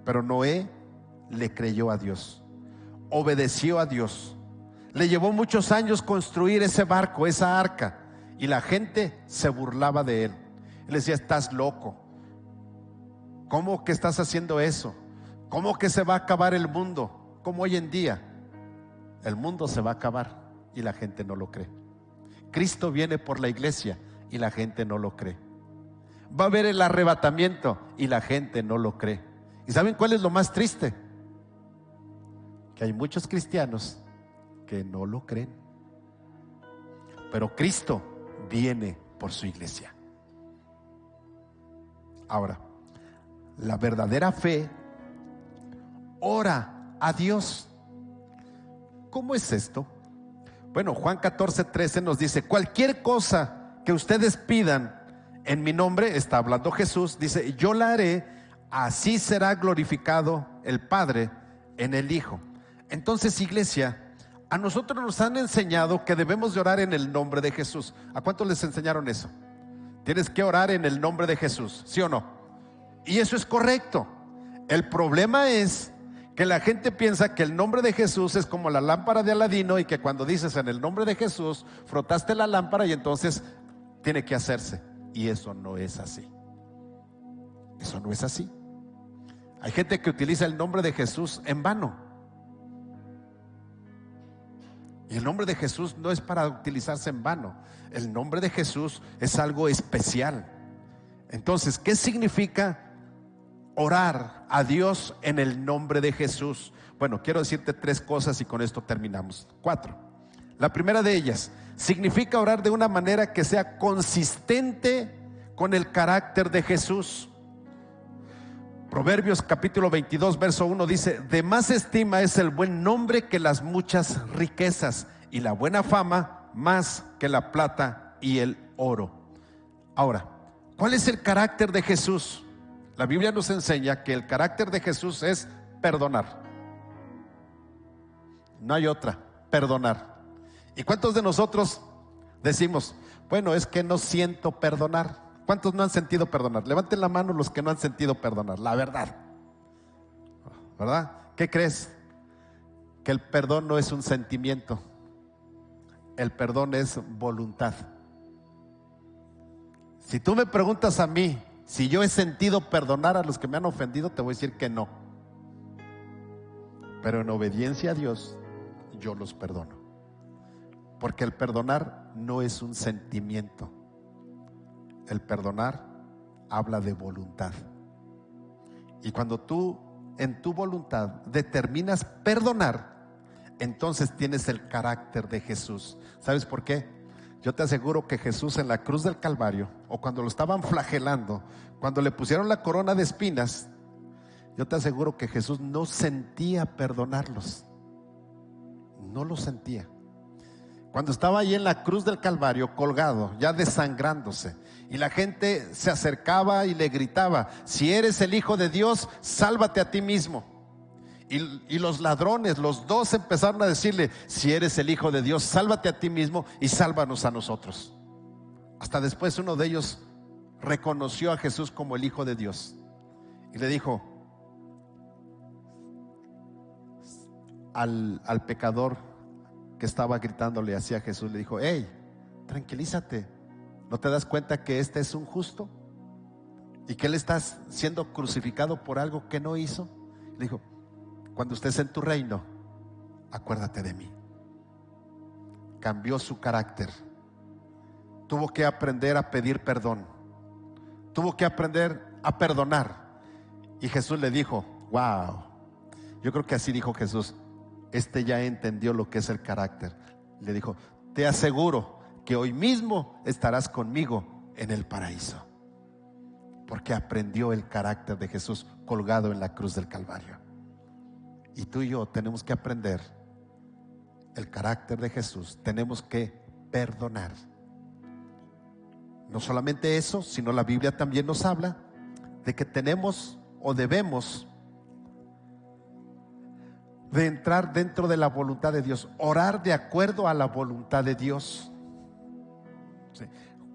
Pero Noé le creyó a Dios, obedeció a Dios. Le llevó muchos años construir ese barco, esa arca, y la gente se burlaba de él. Él decía: estás loco, ¿cómo que estás haciendo eso? ¿Cómo que se va a acabar el mundo? Como hoy en día el mundo se va a acabar y la gente no lo cree. Cristo viene por la iglesia y la gente no lo cree. Va a haber el arrebatamiento y la gente no lo cree. ¿Y saben cuál es lo más triste? Que hay muchos cristianos que no lo creen. Pero Cristo viene por su iglesia. Ahora, la verdadera fe ora a Dios. ¿Cómo es esto? Bueno, Juan 14:13 nos dice: cualquier cosa que ustedes pidan en mi nombre, está hablando Jesús, dice, yo la haré, así será glorificado el Padre en el Hijo. Entonces, iglesia, a nosotros nos han enseñado que debemos de orar en el nombre de Jesús. ¿A cuántos les enseñaron eso? Tienes que orar en el nombre de Jesús, ¿sí o no? Y eso es correcto. El problema es que la gente piensa que el nombre de Jesús es como la lámpara de Aladino, y que cuando dices en el nombre de Jesús, frotaste la lámpara y entonces tiene que hacerse. Y eso no es así. Eso no es así. Hay gente que utiliza el nombre de Jesús en vano. Y el nombre de Jesús no es para utilizarse en vano. El nombre de Jesús es algo especial. Entonces, ¿qué significa orar a Dios en el nombre de Jesús? Bueno, quiero decirte 3 cosas y con esto terminamos. 4. La primera de ellas significa orar de una manera que sea consistente con el carácter de Jesús. Proverbios capítulo 22 verso 1 dice: de más estima es el buen nombre que las muchas riquezas, y la buena fama más que la plata y el oro. Ahora, ¿cuál es el carácter de Jesús? La Biblia nos enseña que el carácter de Jesús es perdonar. No hay otra, perdonar. ¿Y cuántos de nosotros decimos, bueno, es que no siento perdonar? ¿Cuántos no han sentido perdonar? Levanten la mano los que no han sentido perdonar, la verdad. ¿Verdad? ¿Qué crees? Que el perdón no es un sentimiento. El perdón es voluntad. Si tú me preguntas a mí si yo he sentido perdonar a los que me han ofendido, te voy a decir que no. Pero en obediencia a Dios, yo los perdono. Porque el perdonar no es un sentimiento. El perdonar habla de voluntad. Y cuando tú en tu voluntad determinas perdonar, entonces tienes el carácter de Jesús. ¿Sabes por qué? Yo te aseguro que Jesús en la cruz del Calvario, o cuando lo estaban flagelando, cuando le pusieron la corona de espinas, yo te aseguro que Jesús no sentía perdonarlos. No lo sentía. Cuando estaba ahí en la cruz del Calvario, colgado, ya desangrándose, y la gente se acercaba y le gritaba: si eres el Hijo de Dios, sálvate a ti mismo. Y los ladrones, los dos, empezaron a decirle: si eres el Hijo de Dios, sálvate a ti mismo y sálvanos a nosotros. Hasta después uno de ellos reconoció a Jesús como el Hijo de Dios y le dijo al pecador que estaba gritándole hacia Jesús, le dijo: hey, tranquilízate, ¿no te das cuenta que este es un justo? Y que él está siendo crucificado por algo que no hizo. Le dijo: cuando estés en tu reino, acuérdate de mí. Cambió su carácter. Tuvo que aprender a pedir perdón. Tuvo que aprender a perdonar. Y Jesús le dijo: wow. Yo creo que así dijo Jesús: este ya entendió lo que es el carácter. Le dijo: te aseguro que hoy mismo estarás conmigo en el paraíso. Porque aprendió el carácter de Jesús colgado en la cruz del Calvario. Y tú y yo tenemos que aprender el carácter de Jesús. Tenemos que perdonar. No solamente eso, sino la Biblia también nos habla de que tenemos o debemos de entrar dentro de la voluntad de Dios, orar de acuerdo a la voluntad de Dios. Sí.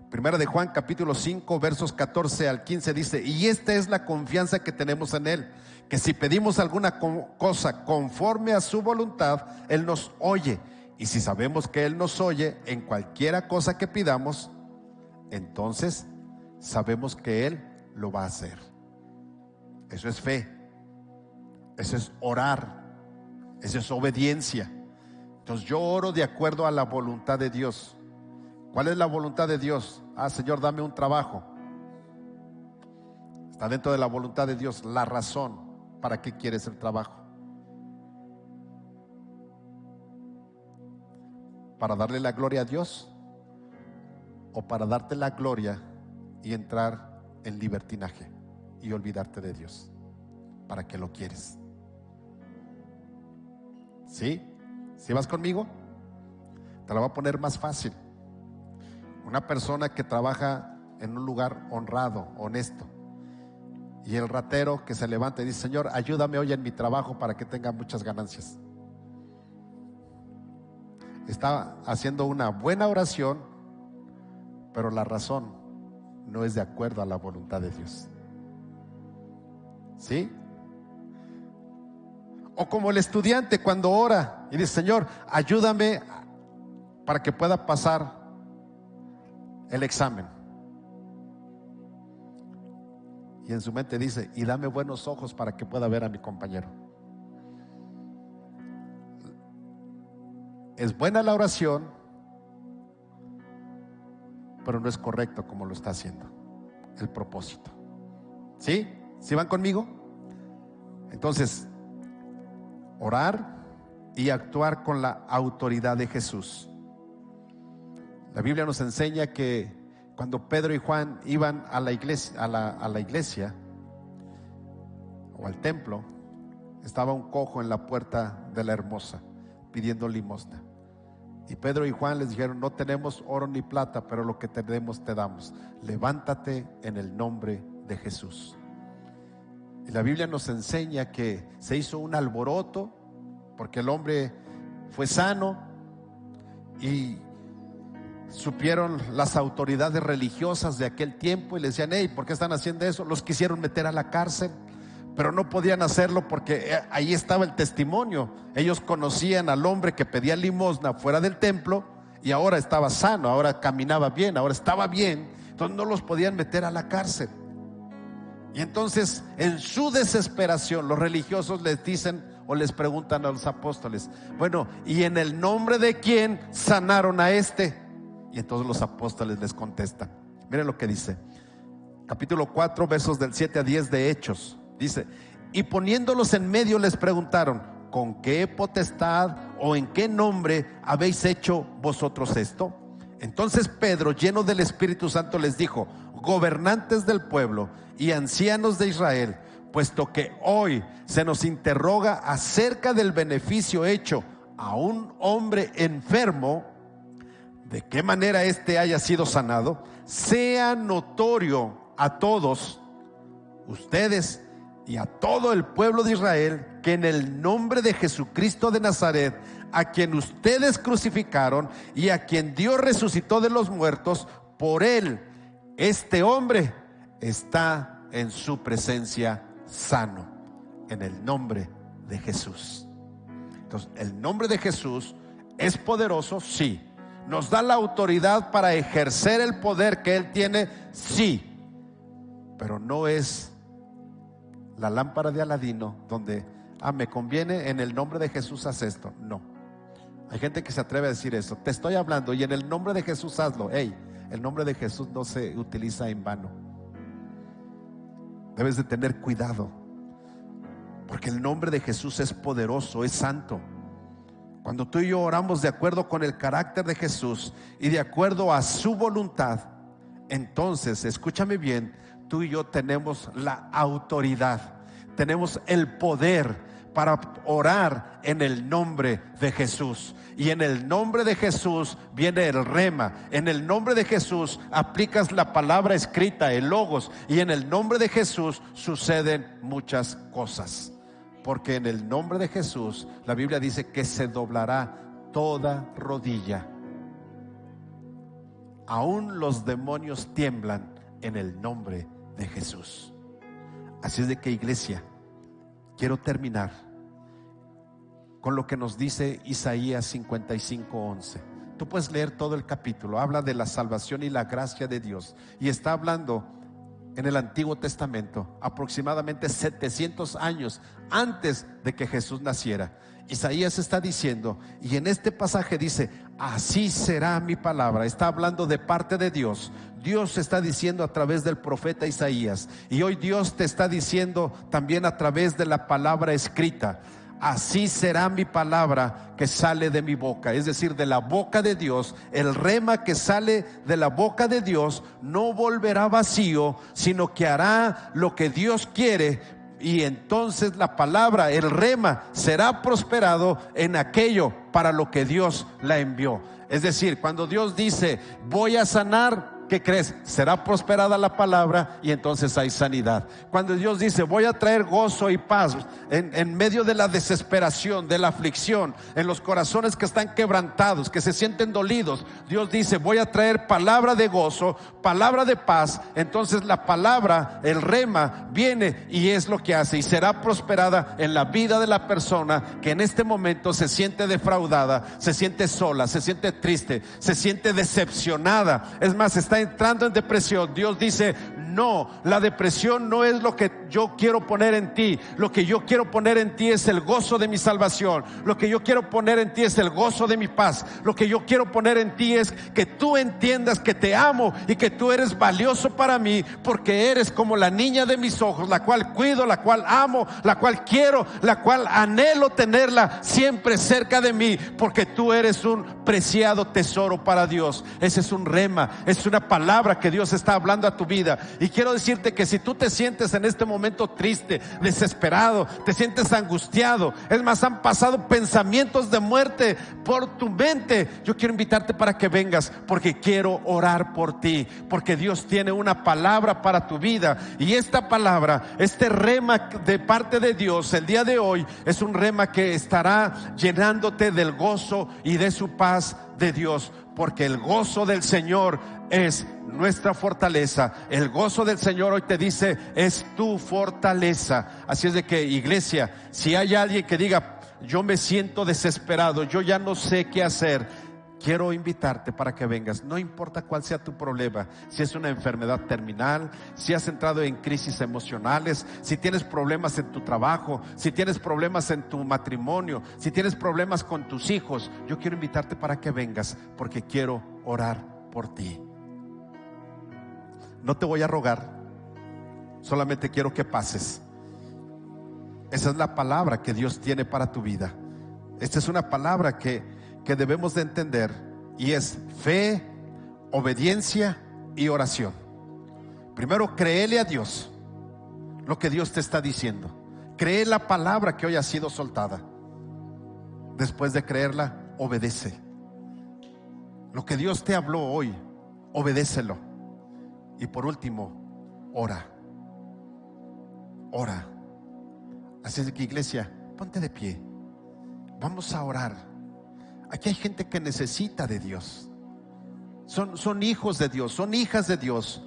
Primera de Juan capítulo 5 versos 14 al 15 dice: y esta es la confianza que tenemos en Él, que si pedimos alguna cosa conforme a su voluntad, Él nos oye. Y si sabemos que Él nos oye en cualquiera cosa que pidamos, entonces sabemos que Él lo va a hacer. Eso es fe. Eso es orar. Eso es obediencia. Entonces yo oro de acuerdo a la voluntad de Dios. ¿Cuál es la voluntad de Dios? Señor, dame un trabajo. Está dentro de la voluntad de Dios la razón para qué quieres el trabajo. ¿Para darle la gloria a Dios? ¿O para darte la gloria y entrar en libertinaje y olvidarte de Dios? ¿Para qué lo quieres? ¿Sí? ¿Sí vas conmigo? Te la voy a poner más fácil. Una persona que trabaja en un lugar honrado, honesto, y el ratero que se levanta y dice: Señor, ayúdame hoy en mi trabajo para que tenga muchas ganancias. Está haciendo una buena oración, pero la razón no es de acuerdo a la voluntad de Dios. ¿Sí? O como el estudiante cuando ora y dice: Señor, ayúdame para que pueda pasar el examen. Y en su mente dice: y dame buenos ojos para que pueda ver a mi compañero. Es buena la oración, pero no es correcto como lo está haciendo el propósito. ¿Sí? ¿Sí van conmigo? Entonces, orar y actuar con la autoridad de Jesús. La Biblia nos enseña que cuando Pedro y Juan iban a la iglesia, o al templo, estaba un cojo en la puerta de la Hermosa pidiendo limosna. Y Pedro y Juan les dijeron: no tenemos oro ni plata, pero lo que tenemos te damos. Levántate en el nombre de Jesús. Y la Biblia nos enseña que se hizo un alboroto porque el hombre fue sano, y supieron las autoridades religiosas de aquel tiempo y le decían: hey, ¿por qué están haciendo eso? Los quisieron meter a la cárcel, pero no podían hacerlo porque ahí estaba el testimonio. Ellos conocían al hombre que pedía limosna fuera del templo y ahora estaba sano, ahora caminaba bien, ahora estaba bien. Entonces no los podían meter a la cárcel. Y entonces, en su desesperación, los religiosos les dicen o les preguntan a los apóstoles: bueno, ¿y en el nombre de quién sanaron a este? Y entonces los apóstoles les contestan. Miren lo que dice, capítulo 4, versos del 7 a 10 de Hechos. Dice: y poniéndolos en medio les preguntaron: ¿con qué potestad o en qué nombre habéis hecho vosotros esto? Entonces Pedro, lleno del Espíritu Santo, les dijo: gobernantes del pueblo y ancianos de Israel, puesto que hoy se nos interroga acerca del beneficio hecho a un hombre enfermo, de qué manera éste haya sido sanado, sea notorio a todos ustedes y a todo el pueblo de Israel que en el nombre de Jesucristo de Nazaret, a quien ustedes crucificaron y a quien Dios resucitó de los muertos, por él este hombre está en su presencia sano, en el nombre de Jesús. Entonces, el nombre de Jesús es poderoso, sí. Nos da la autoridad para ejercer el poder que Él tiene, sí. Pero no es la lámpara de Aladino donde, me conviene, en el nombre de Jesús haz esto. No. Hay gente que se atreve a decir eso. Te estoy hablando y en el nombre de Jesús hazlo. Hey, el nombre de Jesús no se utiliza en vano. Debes de tener cuidado, porque el nombre de Jesús es poderoso, es santo. Cuando tú y yo oramos de acuerdo con el carácter de Jesús y de acuerdo a su voluntad, entonces, escúchame bien, tú y yo tenemos la autoridad, tenemos el poder para orar en el nombre de Jesús. Y en el nombre de Jesús viene el rema. En el nombre de Jesús aplicas la palabra escrita, el logos. Y en el nombre de Jesús suceden muchas cosas. Porque en el nombre de Jesús, la Biblia dice que se doblará toda rodilla. Aún los demonios tiemblan en el nombre de Jesús. Así es de que, iglesia, quiero terminar con lo que nos dice Isaías 55:11. Tú puedes leer todo el capítulo. Habla de la salvación y la gracia de Dios, y está hablando en el Antiguo Testamento, aproximadamente 700 años antes de que Jesús naciera. Isaías está diciendo, y en este pasaje dice: así será mi palabra. Está hablando de parte de Dios. Dios está diciendo a través del profeta Isaías, y hoy Dios te está diciendo también a través de la palabra escrita: así será mi palabra que sale de mi boca. Es decir, de la boca de Dios. El rema que sale de la boca de Dios no volverá vacío, sino que hará lo que Dios quiere. Y entonces la palabra, el rema, será prosperado en aquello para lo que Dios la envió. Es decir, cuando Dios dice: voy a sanar, ¿qué crees? Será prosperada la palabra y entonces hay sanidad. Cuando Dios dice: voy a traer gozo y paz en medio de la desesperación, de la aflicción, en los corazones que están quebrantados, que se sienten dolidos, Dios dice: voy a traer palabra de gozo, palabra de paz. Entonces la palabra, el rema, viene y es lo que hace, y será prosperada en la vida de la persona que en este momento se siente defraudada, se siente sola, se siente triste, se siente decepcionada. Es más, está entrando en depresión. Dios dice: no, la depresión no es lo que yo quiero poner en ti. Lo que yo quiero poner en ti es el gozo de mi salvación. Lo que yo quiero poner en ti es el gozo de mi paz. Lo que yo quiero poner en ti es que tú entiendas que te amo y que tú eres valioso para mí, porque eres como la niña de mis ojos, la cual cuido, la cual amo, la cual quiero, la cual anhelo tenerla siempre cerca de mí, porque tú eres un preciado tesoro para Dios. Ese es un rema, es una palabra que Dios está hablando a tu vida. Y quiero decirte que si tú te sientes en este momento triste, desesperado, te sientes angustiado, es más, han pasado pensamientos de muerte por tu mente, yo quiero invitarte para que vengas, porque quiero orar por ti, porque Dios tiene una palabra para tu vida. Y esta palabra, este rema de parte de Dios el día de hoy, es un rema que estará llenándote del gozo y de su paz de Dios, porque el gozo del Señor es nuestra fortaleza. El gozo del Señor hoy te dice, es tu fortaleza. Así es de que, iglesia, si hay alguien que diga, yo me siento desesperado, yo ya no sé qué hacer, quiero invitarte para que vengas. No importa cuál sea tu problema, si es una enfermedad terminal, si has entrado en crisis emocionales, si tienes problemas en tu trabajo, si tienes problemas en tu matrimonio, si tienes problemas con tus hijos, yo quiero invitarte para que vengas, porque quiero orar por ti. No te voy a rogar, solamente quiero que pases. Esa es la palabra que Dios tiene para tu vida. Esta es una palabra que debemos de entender, y es fe, obediencia y oración. Primero, créele a Dios lo que Dios te está diciendo. Cree la palabra que hoy ha sido soltada. Después de creerla, obedece. Lo que Dios te habló hoy, obedécelo. Y por último, ora. Ora. Así es que, iglesia, ponte de pie. Vamos a orar. Aquí hay gente que necesita de Dios. Son hijos de Dios, son hijas de Dios.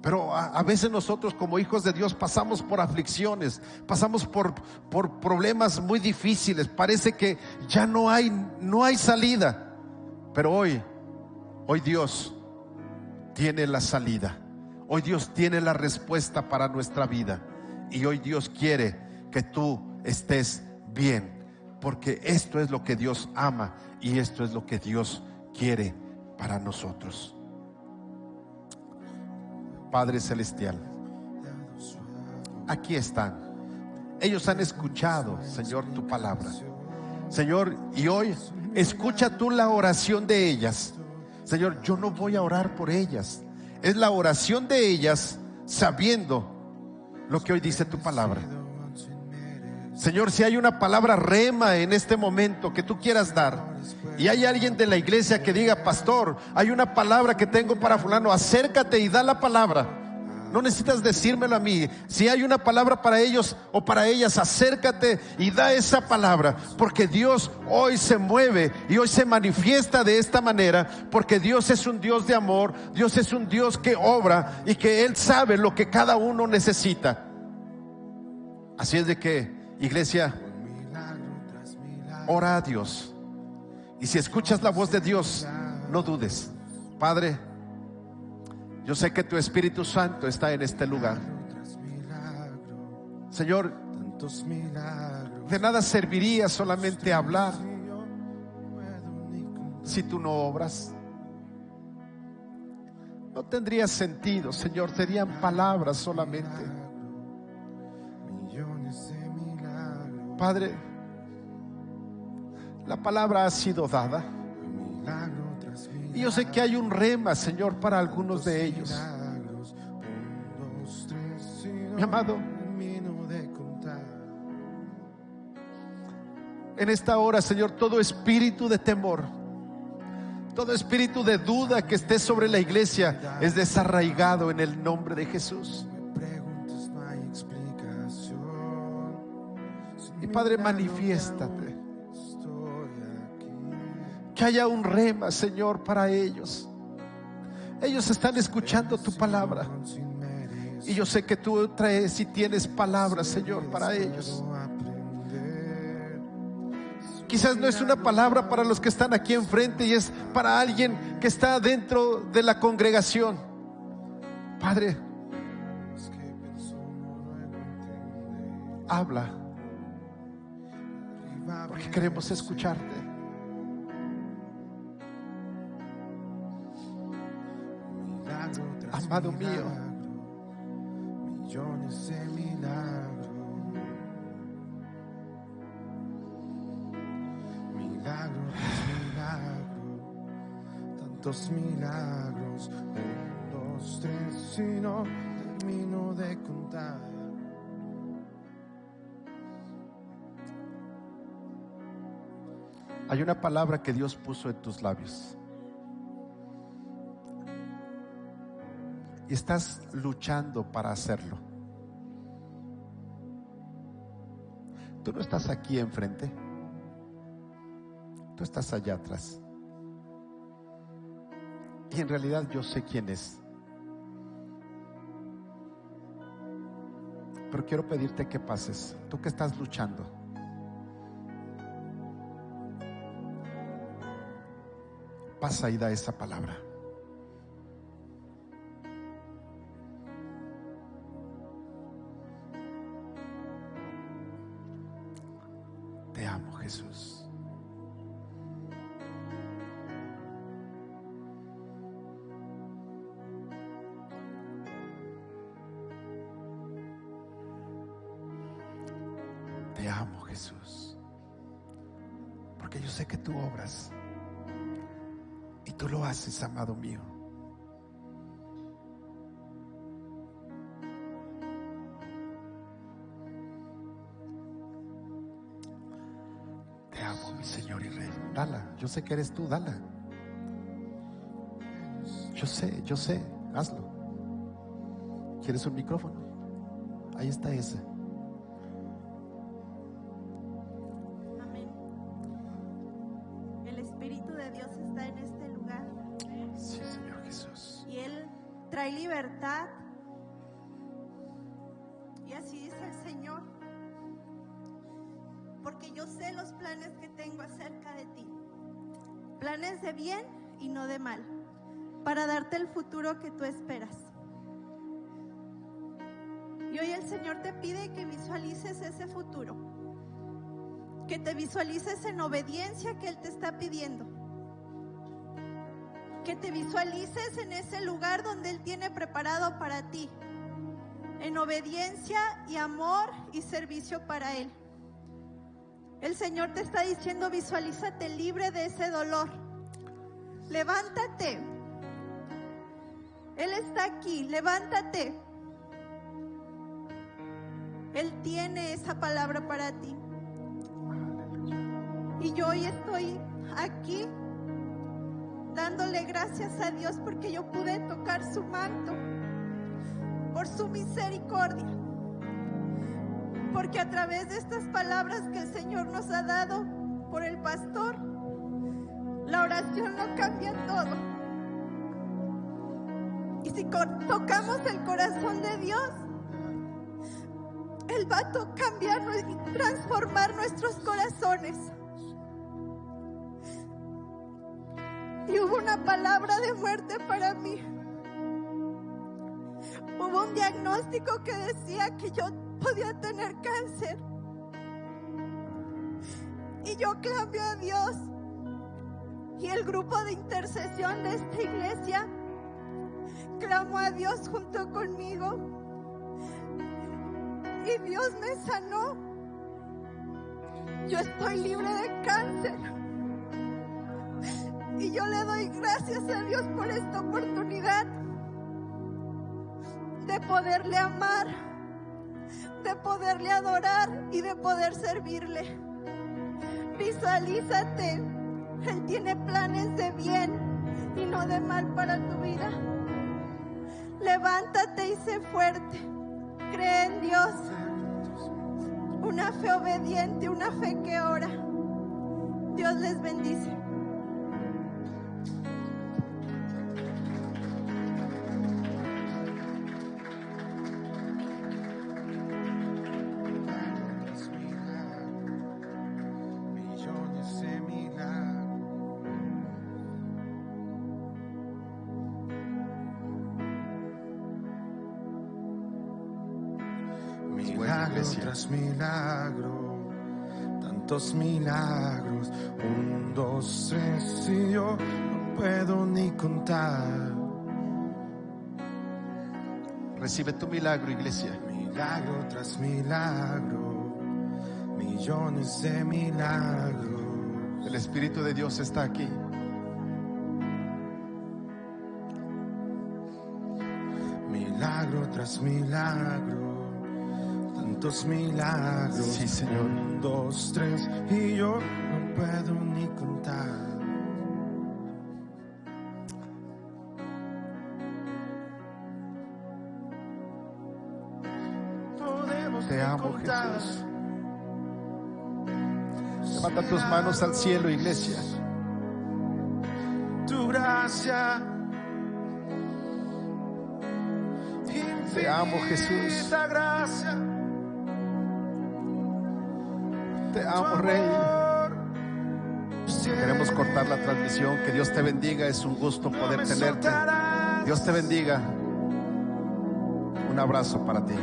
Pero a veces nosotros como hijos de Dios pasamos por aflicciones, pasamos por problemas muy difíciles. Parece que ya no hay salida. Pero hoy Dios tiene la salida. Hoy Dios tiene la respuesta para nuestra vida. Y hoy Dios quiere que tú estés bien, porque esto es lo que Dios ama y esto es lo que Dios quiere para nosotros. Padre celestial, aquí están. Ellos han escuchado, Señor, tu palabra, Señor, y hoy escucha tú la oración de ellas. Señor, yo no voy a orar por ellas, es la oración de ellas sabiendo lo que hoy dice tu palabra. Señor, si hay una palabra rema en este momento que tú quieras dar, y hay alguien de la iglesia que diga, pastor, hay una palabra que tengo para fulano, acércate y da la palabra. No necesitas decírmelo a mí. Si hay una palabra para ellos o para ellas, acércate y da esa palabra, porque Dios hoy se mueve y hoy se manifiesta de esta manera, porque Dios es un Dios de amor. Dios es un Dios que obra y que Él sabe lo que cada uno necesita. Así es de que, iglesia, ora a Dios, y si escuchas la voz de Dios, no dudes. Padre, yo sé que tu Espíritu Santo está en este lugar. Señor, de nada serviría solamente hablar si tú no obras. No tendría sentido, Señor, serían palabras solamente. Padre, la palabra ha sido dada, y yo sé que hay un rema, Señor, para algunos de ellos. Mi amado, en esta hora, Señor, todo espíritu de temor, todo espíritu de duda que esté sobre la iglesia es desarraigado en el nombre de Jesús. Y Padre, manifiéstate. Que haya un rema, Señor, para ellos. Ellos están escuchando tu palabra, y yo sé que tú traes y tienes palabras, Señor, para ellos. Quizás no es una palabra para los que están aquí enfrente, y es para alguien que está dentro de la congregación. Padre, habla, porque queremos escucharte. Amado mío, millones de milagros, milagro tras milagro, tantos milagros, 1, 2, 3, y no termino de contar. Hay una palabra que Dios puso en tus labios. Y estás luchando para hacerlo. Tú no estás aquí enfrente. Tú estás allá atrás. Y en realidad yo sé quién es. Pero quiero pedirte que pases. Tú que estás luchando. Pasa y da esa palabra. Te amo, Jesús. Te amo, Jesús. Porque yo sé que tú obras. Y tú lo haces, amado mío. Te amo, mi Señor y Rey. Dala, yo sé que eres tú, dala. Yo sé, hazlo. ¿Quieres un micrófono? Ahí está ese. Amén. El Espíritu de Dios está en este lugar Sí, Señor Jesús. y Él trae libertad. Y así dice el Señor. Porque yo sé los planes que tengo acerca de ti. Planes de bien y no de mal. Para darte el futuro que tú esperas. Y hoy el Señor te pide que visualices ese futuro. Que te visualices en obediencia que Él te está pidiendo. Que te visualices en ese lugar donde Él tiene preparado para ti. En obediencia y amor y servicio para Él. El Señor te está diciendo, visualízate libre de ese dolor. Levántate. Él está aquí, levántate. Él tiene esa palabra para ti. Y yo hoy estoy aquí dándole gracias a Dios porque yo pude tocar su manto, por su misericordia. Porque a través de estas palabras que el Señor nos ha dado por el pastor, la oración lo cambia todo. Y si tocamos el corazón de Dios, Él va a cambiarnos y transformar nuestros corazones. Y hubo una palabra de muerte para mí. Hubo un diagnóstico que decía que yo podía tener cáncer. Y yo clamé a Dios. Y el grupo de intercesión de esta iglesia clamó a Dios junto conmigo. Y Dios me sanó. Yo estoy libre de cáncer. Y yo le doy gracias a Dios por esta oportunidad de poderle amar, de poderle adorar y de poder servirle. Visualízate. Él tiene planes de bien y no de mal para tu vida. Levántate y sé fuerte. Cree en Dios. Una fe obediente, una fe que ora. Dios les bendice. Milagros, millones de milagros. Milagro tras milagro, tantos milagros. 1, 2, 3 y yo no puedo ni contar. Recibe tu milagro, iglesia. Milagro tras milagro, millones de milagros. El Espíritu de Dios está aquí. milagro tras milagro, tantos milagros. Sí, Señor. 1, 2, 3 y yo no puedo ni contar. Te amo, Jesús. Levanta tus manos al cielo, iglesia. Tu gracia. Te amo, Jesús. Gracia. Te amo, Rey. Queremos cortar la transmisión. Que Dios te bendiga. Es un gusto poder tenerte. Dios te bendiga. Un abrazo para ti.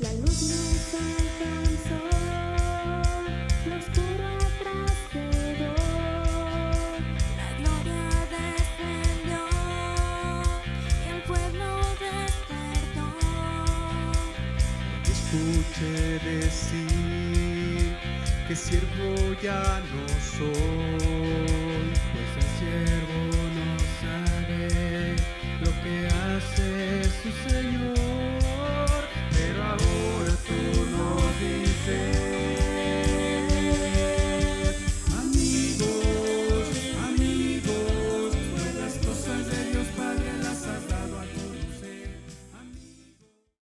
La luz nos alcanzó, lo oscuro trascedió, la gloria descendió y el pueblo despertó. Escuché decir que siervo ya no soy,